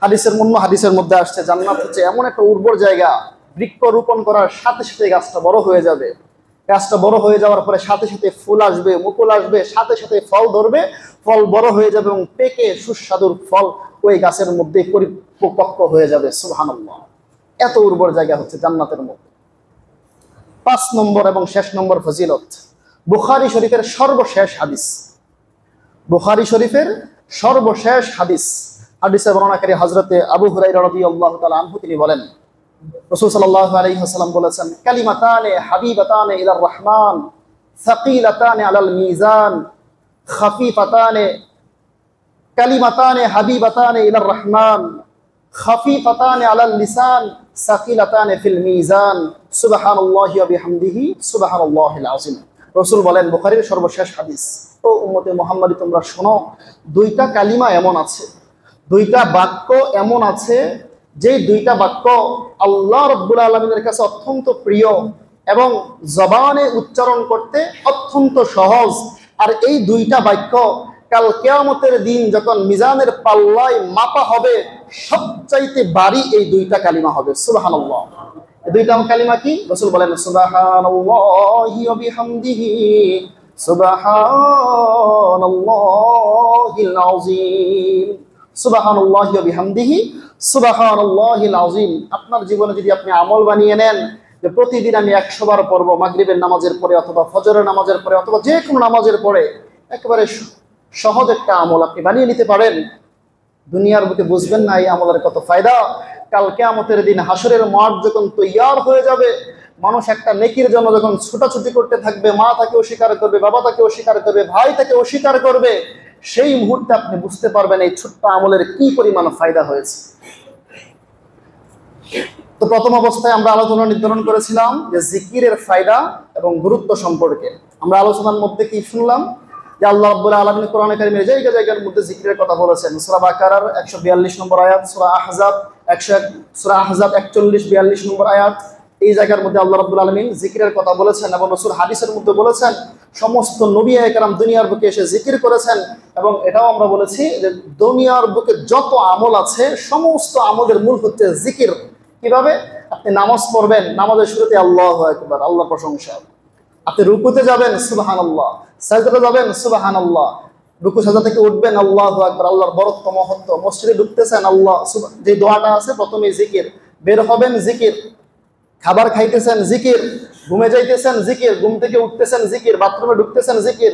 হাদিসের মধ্যে আসছে, জান্নাত হচ্ছে এমন একটা উর্বর জায়গা, বৃক্ষ রোপণ করার সাথে সাথে গাছটা বড় হয়ে যাবে। গাছটা বড় হয়ে যাওয়ার পরে সাথে সাথে ফুল আসবে, মুকুল আসবে, সাথে সাথে ফল ধরবে, ফল বড় হয়ে যাবে এবং পেকে সুস্বাদুর ফল ওই গাছের মধ্যে পরিপক্ক হয়ে যাবে। সুবহানাল্লাহ। এত উর্বর জায়গা হচ্ছে জান্নাতের মধ্যে। 5 নম্বর এবং শেষ নম্বর ফজিলত, বুখারী শরীফের সর্বশেষ হাদিস। বুখারী শরীফের সর্বশেষ হাদিস। হাদিসের বর্ণনাকারী হযরতে আবু হুরায়রা রাদিয়াল্লাহু তাআলা আনহু, তিনি বলেন, রাসূল সাল্লাল্লাহু আলাইহি ওয়াসাল্লাম বলেছেন, কালিমাতানে হাবিবাতানে ইলার রহমান সাকিলাতানে আলাল মিজান খাফিফাতানে, কালিমাতানে হাবিবাতানে ইলার রহমান খাফিফাতানে আলাল লিসান সাকিলাতানে ফিল মিজান সুবহানাল্লাহি ওয়া বিহামদিহি সুবহানাল্লাহিল আযীম। রাসূল বলেন, বুখারীর সর্বশেষ হাদিস, ও উম্মতে মুহাম্মাদী তোমরা শোনো, দুইটা কালিমা এমন আছে, দুইটা বাক্য এমন আছে, যে দুইটা বাক্য আল্লাহ রাব্বুল আলামিনের কাছে অত্যন্ত প্রিয় এবং জবানে উচ্চারণ করতে অত্যন্ত সহজ। আর এই দুইটা বাক্য কাল কিয়ামতের দিন যখন মিজানের পাল্লায় মাপা হবে, সবচাইতে ভারী এই দুইটা কালিমা হবে। সুবহানাল্লাহ। এই দুইটা কালিমা কি? রাসূল বলেন, সুবহানাল্লাহি ওয়া বিহামদিহি সুবহানাল্লাহিল আযীম। সুবহানাল্লাহি ওয়া বিহামদিহি সুবহানাল্লাহিল আযীম। আপনার জীবনে যদি আপনি আমল বানিয়ে নেন যে প্রতিদিন আমি 100 বার পড়ব, মাগরিবের নামাজের পরে অথবা ফজরের নামাজের পরে অথবা যে কোনো নামাজের পরে, একেবারে সহজ একটা আমল আপনি বানিয়ে নিতে পারেন, দুনিয়ার বুকে বুঝবেন না এই আমলের কত ফায়দা। কাল কিয়ামতের দিন হাসরের মাঠ যখন তৈয়ার হয়ে যাবে, মানুষ একটা নেকির জন্য যখন ছুটাছুটি করতে থাকবে, মা তাকে অস্বীকার করবে, বাবা তাকে অস্বীকার করবে, ভাই তাকে অস্বীকার করবে, সেই মুহূর্তে আপনি বুঝতে পারবেন এই ছোট্ট আমলের কি পরিমাণ ফায়দা হয়েছে। তো প্রথম অবস্থায় আমরা আলোচনা নির্ধারণ করেছিলাম যে জিকিরের ফায়দা এবং গুরুত্ব সম্পর্কে। আমরা আলোচনার মধ্যে কি শুনলাম? যে আল্লাহ রাব্বুল আলামিন কোরআনে কারীমের জায়গার মধ্যে জিকিরের কথা বলেছেন। সূরা বাকারার 142 নম্বর আয়াত, সূরা আহজাব 41-42 নম্বর আয়াত, এই জায়গার মধ্যে আল্লাহ রাব্বুল আলামিন জিকিরের কথা বলেছেন এবং রাসূল হাদিসের মধ্যে বলেছেন, সমস্ত নবী একরাম দুনিয়ার বুকে এসে জিকির করেছেন। এবং এটাও আমরা বলেছি যে দুনিয়ার বুকে যত আমল আছে, সমস্ত আমলের মূল হচ্ছে জিকির। কিভাবে? আপনি নামাজ পড়বেন, নামাজের শুরুতে আল্লাহু আকবার, আল্লাহর প্রশংসা। আপনি রুকুতে যাবেন, সুবহানাল্লাহ। সাজদাতে যাবেন, সুবহানাল্লাহ। রুকু সাজদা থেকে উঠবেন, আল্লাহু আকবার, আল্লাহর বরত্ব মহত্ব। মসজিদে ঢুকতেছেন, আল্লাহ, যে দোয়াটা আছে প্রথমে জিকির। বের হবেন, জিকির। খাবার খাইতেছেন, জিকির। ঘুমে যাইতেছেন, জিকির। ঘুম থেকে উঠতেছেন, জিকির। বাথরুমে ঢুকতেছেন, জিকির।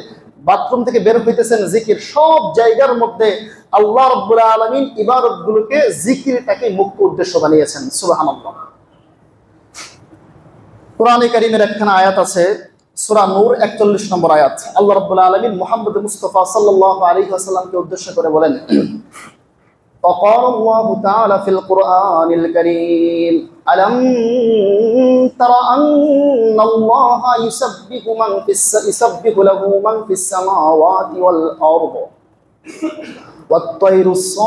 বাথরুম থেকে বের হইতেছেন, জিকির। সব জায়গার মধ্যে আল্লাহ রাব্বুল আলামিন ইবাদতগুলোকে জিকিরটাকে মুখ্য উদ্দেশ্য বানিয়েছেন। সুবহানাল্লাহ। কোরআনে কারীমের একখানা আয়াত আছে, সূরা নূর 41 নম্বর আয়াত। আল্লাহ রাব্বুল আলামিন মুহাম্মদ মুস্তাফা সাল্লাল্লাহু আলাইহি ওয়াসাল্লামকে উদ্দেশ্য করে বলেন, وقال الله تعالى في القرآن الكريم ألم تر أن الله يسبح له من في السماوات والأرض والطير الصافات।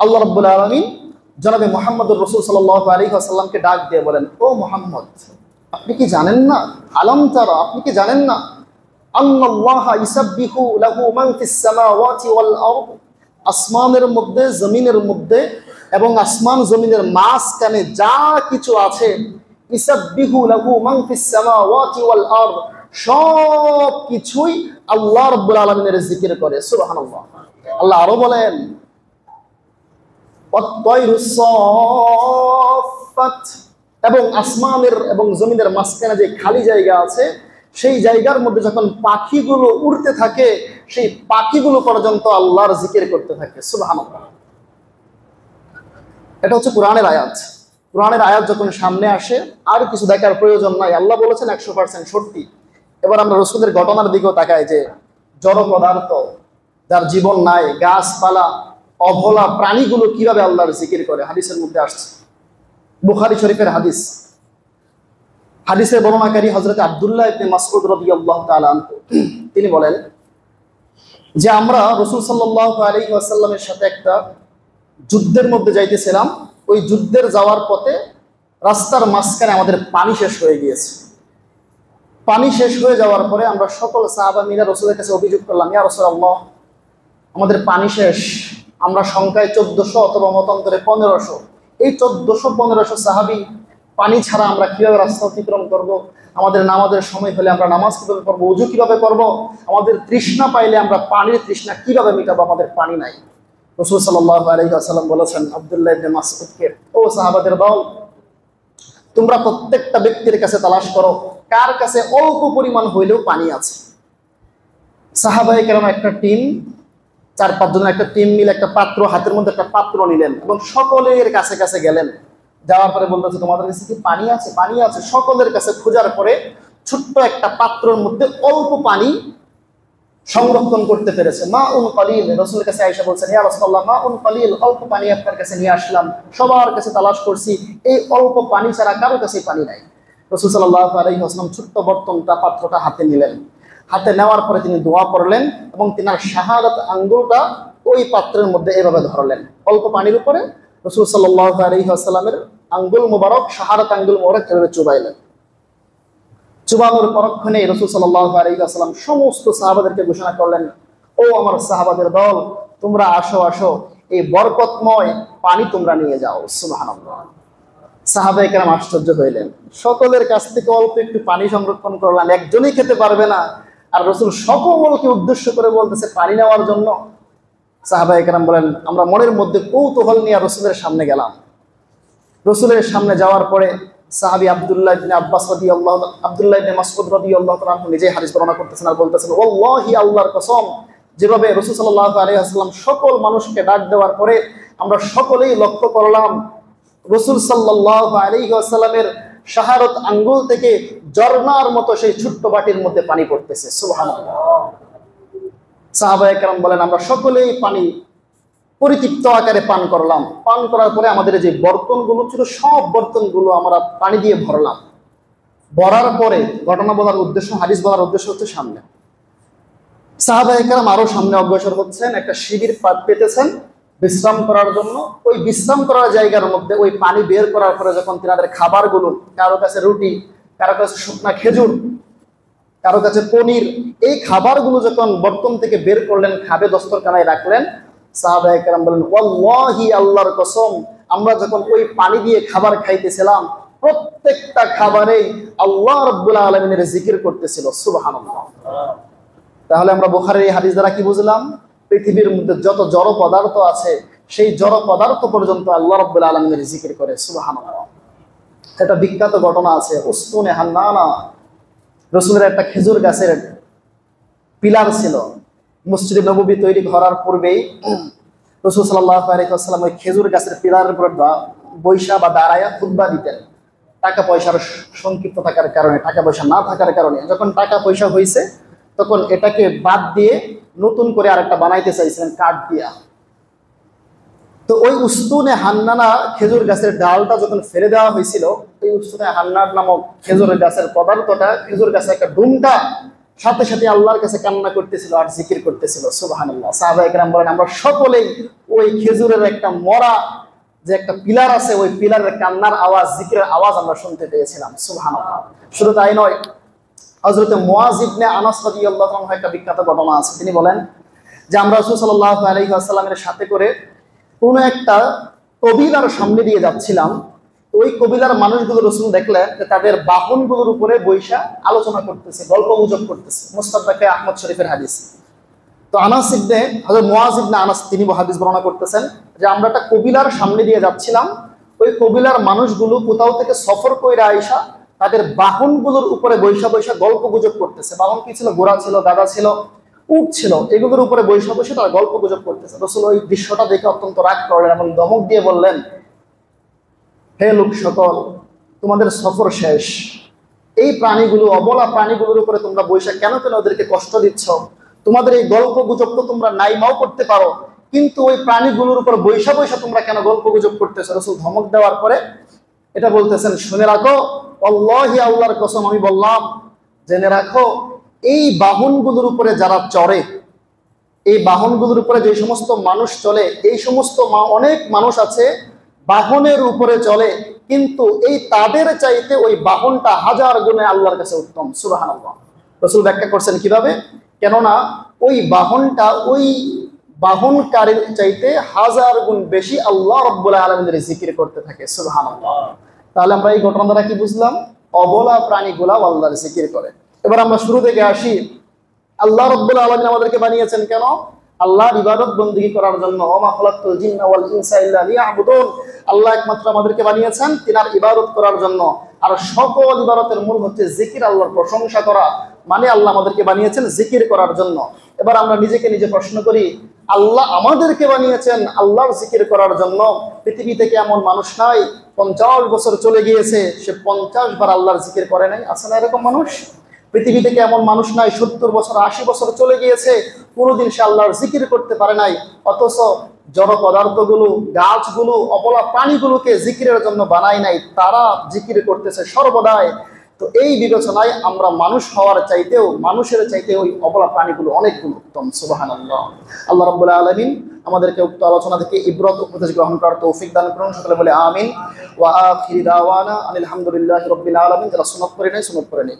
আল্লাহ রাব্বুল আলামিন জনাবে মুহাম্মদুর রাসূল সাল্লাল্লাহু আলাইহি ওয়াসাল্লামকে ডাক দিয়ে বলেন, ও মুহাম্মদ, আপনি কি জানেন না? আলম তারা, আপনি কি জানেন না? আল্লাহ ইসাব্বিহু লাহু মান ফিস সামাওয়াতি ওয়াল আরদ, আসমানের মধ্যে, জমিনের মধ্যে এবং আসমান জমিনের মাঝখানে যা কিছু আছে, ইসাব্বিহু লাহু মান ফিস সামাওয়াতি ওয়াল আরদ, সব কিছুই আল্লাহ রাব্বুল আলামিনের জিকির করে। সুবহানাল্লাহ। আল্লাহ আরো বলেন, ওয়াত-তায়রুস সাফফাত, এবং আসমানের এবং জমিনের মাঝখানে যে খালি জায়গা আছে, সেই জায়গার মধ্যে যখন পাখিগুলো উড়তে থাকে, সেই পাখিগুলো পর্যন্ত আল্লাহর জিকির করতে থাকে। সুবহানাল্লাহ। এটা হচ্ছে কোরআনের আয়াত। কোরআনের আয়াত যখন সামনে আসে আর কিছু দেখার প্রয়োজন নাই। আল্লাহ বলেছেন 100% সত্যি। এবার আমরা রাসূলের ঘটনার দিকেও তাকাই যে জড় পদার্থ, যার জীবন নাই, গাছপালা, অবলা প্রাণীগুলো কিভাবে আল্লাহর জিকির করে। হাদিসের মধ্যে আসছে, বুখারী শরীফের হাদিস। হাদিসের বর্ণনাকারী হযরত আব্দুল্লাহ ইবনে মাসউদ রাদিয়াল্লাহু তাআলা আনহু তিনি বলেন যে আমরা রাসূল সাল্লাল্লাহু আলাইহি ওয়াসাল্লামের সাথে একটা যুদ্ধের মধ্যে যাইতেছিলাম। ওই যুদ্ধের যাওয়ার পথে রাস্তার মাঝখানে আমাদের পানি শেষ হয়ে গিয়েছে। পানি শেষ হয়ে যাওয়ার পরে আমরা সকল সাহাবা মিলে রাসূলের কাছে অভিযোগ করলাম, ইয়া রাসূলুল্লাহ, আমাদের পানি শেষ। আমরা সংখ্যায় 1400 অথবা মতান্তরে 1500। এই 1400-1500 সাহাবী পানি ছাড়া আমরা কিভাবে রাস্তা অতিক্রম করব? আমাদের নামাজের সময় হলে আমরা নামাজ কিভাবে পড়বো? ওযু কিভাবে করব? আমাদের তৃষ্ণা পাইলে আমরা পানির তৃষ্ণা কিভাবে মেটাবো? আমাদের পানি নাই। রাসূল সাল্লাল্লাহু আলাইহি ওয়াসাল্লাম বলেছেন আব্দুল্লাহ ইবনে মাসউদকে, ও সাহাবাদের দল, তোমরা প্রত্যেকটা ব্যক্তির কাছে তালাশ করো কার কাছে অল্প পরিমাণ হইলেও পানি আছে। সাহাবায়ে কেরাম একটা টিম, 4-5 জনের একটা টিম মিলে একটা পাত্র, হাতের মধ্যে একটা পাত্র নিলেন এবং সকলের কাছে কাছে গেলেন। যাওয়ার পরে বলতেছে, তোমাদের কাছে কি পানি আছে? পানি আছে। সকলের কাছে খোঁজার পরে ছোট্ট একটা পাত্রের মধ্যে অল্প পানি সংরক্ষণ করতে পেরেছে। মাউন কলিল। রাসূলের কাছে আয়েশা বলছেন, ইয়া রাসূলুল্লাহ, মাউন কলিল, অল্প পানি আপনার কাছে নিয়ে আসলাম। সবার কাছে তালাশ করছি, এই অল্প পানি ছাড়া কারো কাছে পানি নাই। রাসূল সাল্লাল্লাহু আলাইহি ওয়াসাল্লাম ছোট্ট বর্তনটা, পাত্রটা হাতে নিলেন। হাতে নেওয়ার পরে তিনি দোয়া পড়লেন এবং তিনার শাহাদাত আঙ্গুলটা ওই পাত্রের মধ্যে এভাবে ধরলেন। অল্প পানির উপরে রাসূল সাল্লাল্লাহু আলাইহি ওয়াসাল্লামের আঙ্গুল মুবারক, শাহাদাত আঙ্গুল মুবারক এভাবে চুবাইলেন। চুবানোর পরক্ষণে রাসূল সাল্লাল্লাহু আলাইহি ওয়াসাল্লাম সমস্ত সাহাবাদেরকে ঘোষণা করলেন, ও আমার সাহাবাদের দল, তোমরা আসো আসো, এই বরকতময় পানি তোমরা নিয়ে যাও। সুবহানাল্লাহ। সাহাবায়ে কেরাম আশ্চর্য হইলেন। সকলের কাছ থেকে অল্প একটু পানি সংরক্ষণ করলাম, একজনই খেতে পারবে না, আর রাসূল সকলকে উদ্দেশ্য করে বলতেছে পানি নেওয়ার জন্য। সাহাবায়ে কেরাম বলেন, আমরা মনের মধ্যে কৌতূহল নিয়ে রাসূলের সামনে গেলাম। রাসূলের সামনে যাওয়ার পরে সাহাবী আব্দুল্লাহ ইবনে আব্বাস রাদিয়াল্লাহু, আব্দুল্লাহ ইবনে মাসউদ রাদিয়াল্লাহু তাআলা আনহু নিজেই হাদিস বর্ণনা করতেছেন আর বলতেছেন, ওয়াল্লাহি, আল্লাহর কসম, যেভাবে রাসূল সাল্লাল্লাহু আলাইহি ওয়াসাল্লাম সকল মানুষকে ডাক দেওয়ার পরে আমরা সকলেই লক্ষ্য করলাম রাসূল সাল্লাল্লাহু আলাইহি ওয়াসাল্লামের শাহাদাত আঙ্গুল থেকে ঝর্ণার মতো সেই ছোট্ট বাটির মধ্যে পানি পড়তেছে। সুবহানাল্লাহ। সাহাবায়ে কেরাম বলেন, আমরা সকলেই পানি পরিতৃপ্ত আকারে পান করলাম। পান করার পরে আমাদের যে বর্তনগুলো ছিল সব বর্তনগুলো আমরা পানি দিয়ে ভরলাম। ভরার পরে ঘটনা বলার উদ্দেশ্য, হাদিস বলার উদ্দেশ্য হচ্ছে সামনে সাহাবায়ে কেরাম আরো সামনে অগ্রসর হচ্ছেন, একটা শিবির পেতেছেন বিশ্রাম করার জন্য। ওই বিশ্রাম করার জায়গার মধ্যে ওই পানি বের করার পরে যখন তিনাদের খাবারগুলো, কারো কাছে রুটি, কারো কাছে শুকনা খেজুর, কারো কাছে পনির, এই খাবারগুলো যখন বর্তন থেকে বের করলেন, খাবে দস্তরখানায় রাখলেন, সাহাবায়ে কেরাম বলেন, ওয়াল্লাহি, আল্লাহর কসম, আমরা যখন ওই পানি দিয়ে খাবার খাইতেছিলাম প্রত্যেকটা খাবারেই আল্লাহ রাব্বুল আলামিনের জিকির করতেছিল। সুবহানাল্লাহ। তাহলে আমরা বুখারীর এই হাদিস দ্বারা কি বুঝলাম? পৃথিবীর মধ্যে যত জড় পদার্থ আছে সেই জড় পদার্থ পর্যন্ত আল্লাহ রাব্বুল আলামিনের জিকির করে। সুবহানাল্লাহ। এটা বিখ্যাত ঘটনা আছে, উস্তুনে হান্নানা, রাসূলের একটা খেজুর গাছের পিলার ছিল। মসজিদে নববী তৈরি করার পূর্বেই রাসূল সাল্লাল্লাহু আলাইহি ওয়াসাল্লাম ওই খেজুর গাছের পিলারের উপর বৈশা বা দাঁড়ায়া খুতবা দিতেন। টাকা পয়সার সংক্ষিপ্ত থাকার কারণে, টাকা পয়সা না থাকার কারণে, যখন টাকা পয়সা হয়েছে তখন এটাকে বাদ দিয়ে নতুন করে আরেকটা বানাইতে চাইছিলেন কাঠ দিয়া। তো ওই উস্তুনে হান্নানা খেজুর গাছের ডালটা যখন ফেলে দেওয়া হয়েছিল, ওই উস্তুনে হান্নান নামক খেজুর গাছের পদার্থটা, খেজুর গাছের একটা ডুমটা সাথে সাথে আল্লাহর কাছে কান্না করতেছিল আর জিকির করতেছিল। সুবহানাল্লাহ। সাহাবায়ে কেরাম বলেন, আমরা সকলেই ওই খেজুরের একটা মরা যে একটা পিলার আছে, ওই পিলারের কান্নার আওয়াজ, জিকিরের আওয়াজ আমরা শুনতে পেয়েছিলাম। সুবহানাল্লাহ। শুধু তাই নয়, হযরত মুয়াজ ইবনে আনাস রাদিয়াল্লাহু আনহু একটা বিখ্যাত ঘটনা আছে। তিনি বলেন যে আমরা রাসূল সাল্লাল্লাহু আলাইহি ওয়াসাল্লামের সাথে করে কোন একটা কবিলার সামনে দিয়ে যাচ্ছিলাম। ওই কবিলার মানুষগুলো রাসূল দেখলেন যে তাদের বাহনগুলোর উপরে বৈশা আলোচনা করতেছে, গল্প গুজব করতেছে। মুস্তাদরাক আহমদ শরীফের হাদিস। তো আনাস ইবনে, হযরত মুয়াজ ইবনে আনাস তিনি হাদিস বর্ণনা করতেছেন যে আমরা একটা কবিলার সামনে দিয়ে যাচ্ছিলাম। ওই কবিলার মানুষগুলো কোথাও থেকে সফর কইরা আইসা তাদের বাহনগুলোর উপরে বৈশা বৈশা গল্প গুজব করতেছে। বাহন কি ছিল? ঘোড়া ছিল, গাধা ছিল, উট ছিল, এগুলোর উপরে বৈশা বসে তারা গল্প গুজব করতেছে। রাসূল ওই দৃশ্যটা দেখে অত্যন্ত রাগ করলেন এবং ধমক দিয়ে বললেন, হে লোক সকল, তোমাদের সফর শেষ। এই প্রাণীগুলো, অবলা প্রাণীগুলোর উপরে তোমরা বৈশা কেন ওদেরকে কষ্ট দিচ্ছ? তোমাদের এই গল্প গুজব তো তোমরা নাইমাও করতে পারো, কিন্তু ওই প্রাণীগুলোর উপর বৈশা বৈশা তোমরা কেন গল্প গুজব করতেছো? রাসূল ধমক দেওয়ার পরে এটা বলতেছেন শুনে রাখো, আল্লাহি আল্লাহর কসম আমি বললাম, জেনে রাখো এই বাহনগুলোর উপরে যারা চড়ে, এই বাহনগুলোর উপরে যে সমস্ত মানুষ চলে, এই সমস্ত অনেক মানুষ আছে বাহনের উপরে চলে, কিন্তু এই তাদের চাইতে ওই বাহনটা হাজার গুণে আল্লাহর কাছে উত্তম। সুবহানাল্লাহ। রাসূল ব্যাখ্যা করছেন কিভাবে, কেননা ওই বাহনটা ওই বাহনকারীর চাইতে হাজার গুণ বেশি আল্লাহ রাব্বুল আলামিনের জিকির করতে থাকে। সুবহানাল্লাহ। তাহলে আমরা এই ঘটনা দ্বারা কি বুঝলাম? অবলা প্রাণীগুলা আল্লাহর জিকির করে। এবার আমরা শুরু থেকে আসি, আল্লাহ রাব্বুল আলামিন আমাদেরকে বানিয়েছেন কেন? আল্লাহর ইবাদত বন্দেগী করার জন্য। ওমা খালাকতুল জিন্না ওয়াল ইনসা ইল্লা লিয়াবুদুন। আল্লাহ একমাত্র আমাদেরকে বানিয়েছেন তিনার ইবাদত করার জন্য। আর সকল ইবাদতের মূল হচ্ছে জিকির, আল্লাহর প্রশংসা করা। মানে আল্লাহ আমাদেরকে বানিয়েছেন জিকির করার জন্য। এবার আমরা নিজেকে নিজে প্রশ্ন করি, আল্লাহ আমাদেরকে বানিয়েছেন আল্লাহর জিকির করার জন্য। পৃথিবী থেকে এমন মানুষ নাই 50 বছর চলে গিয়েছে, সে 50 বার আল্লাহর জিকির করে নাই। আছে না এরকম মানুষ? পৃথিবী থেকে এমন মানুষ নাই 70 বছর 80 বছর চলে গিয়েছে, কোনোদিন সে আল্লাহর জিকির করতে পারে নাই। অথচ জড় পদার্থগুলো, গাছগুলো, অবলা প্রাণীগুলোকে জিকিরের জন্য বানায় নাই, তারা জিকির করতেছে সর্বদাই। তো এই বিবেচনায় আমরা মানুষ হওয়ার চাইতেও, মানুষের চাইতে ওই অবলা প্রাণীগুলো অনেকগুলো উত্তম। সুবহানাল্লাহ। আল্লাহ রাব্বুল আলামিন আমাদেরকে উক্ত আলোচনা থেকে ইবরত উপদেশ গ্রহণ করার তৌফিক দান করুন। সকলে বলে আমিন। ওয়া আখিরি দাওয়ানা আলহামদুলিল্লাহি রাব্বিল আলামিন। যারা সুন্নাত পড়ে নেই সুন্নাত পড়ে নেই।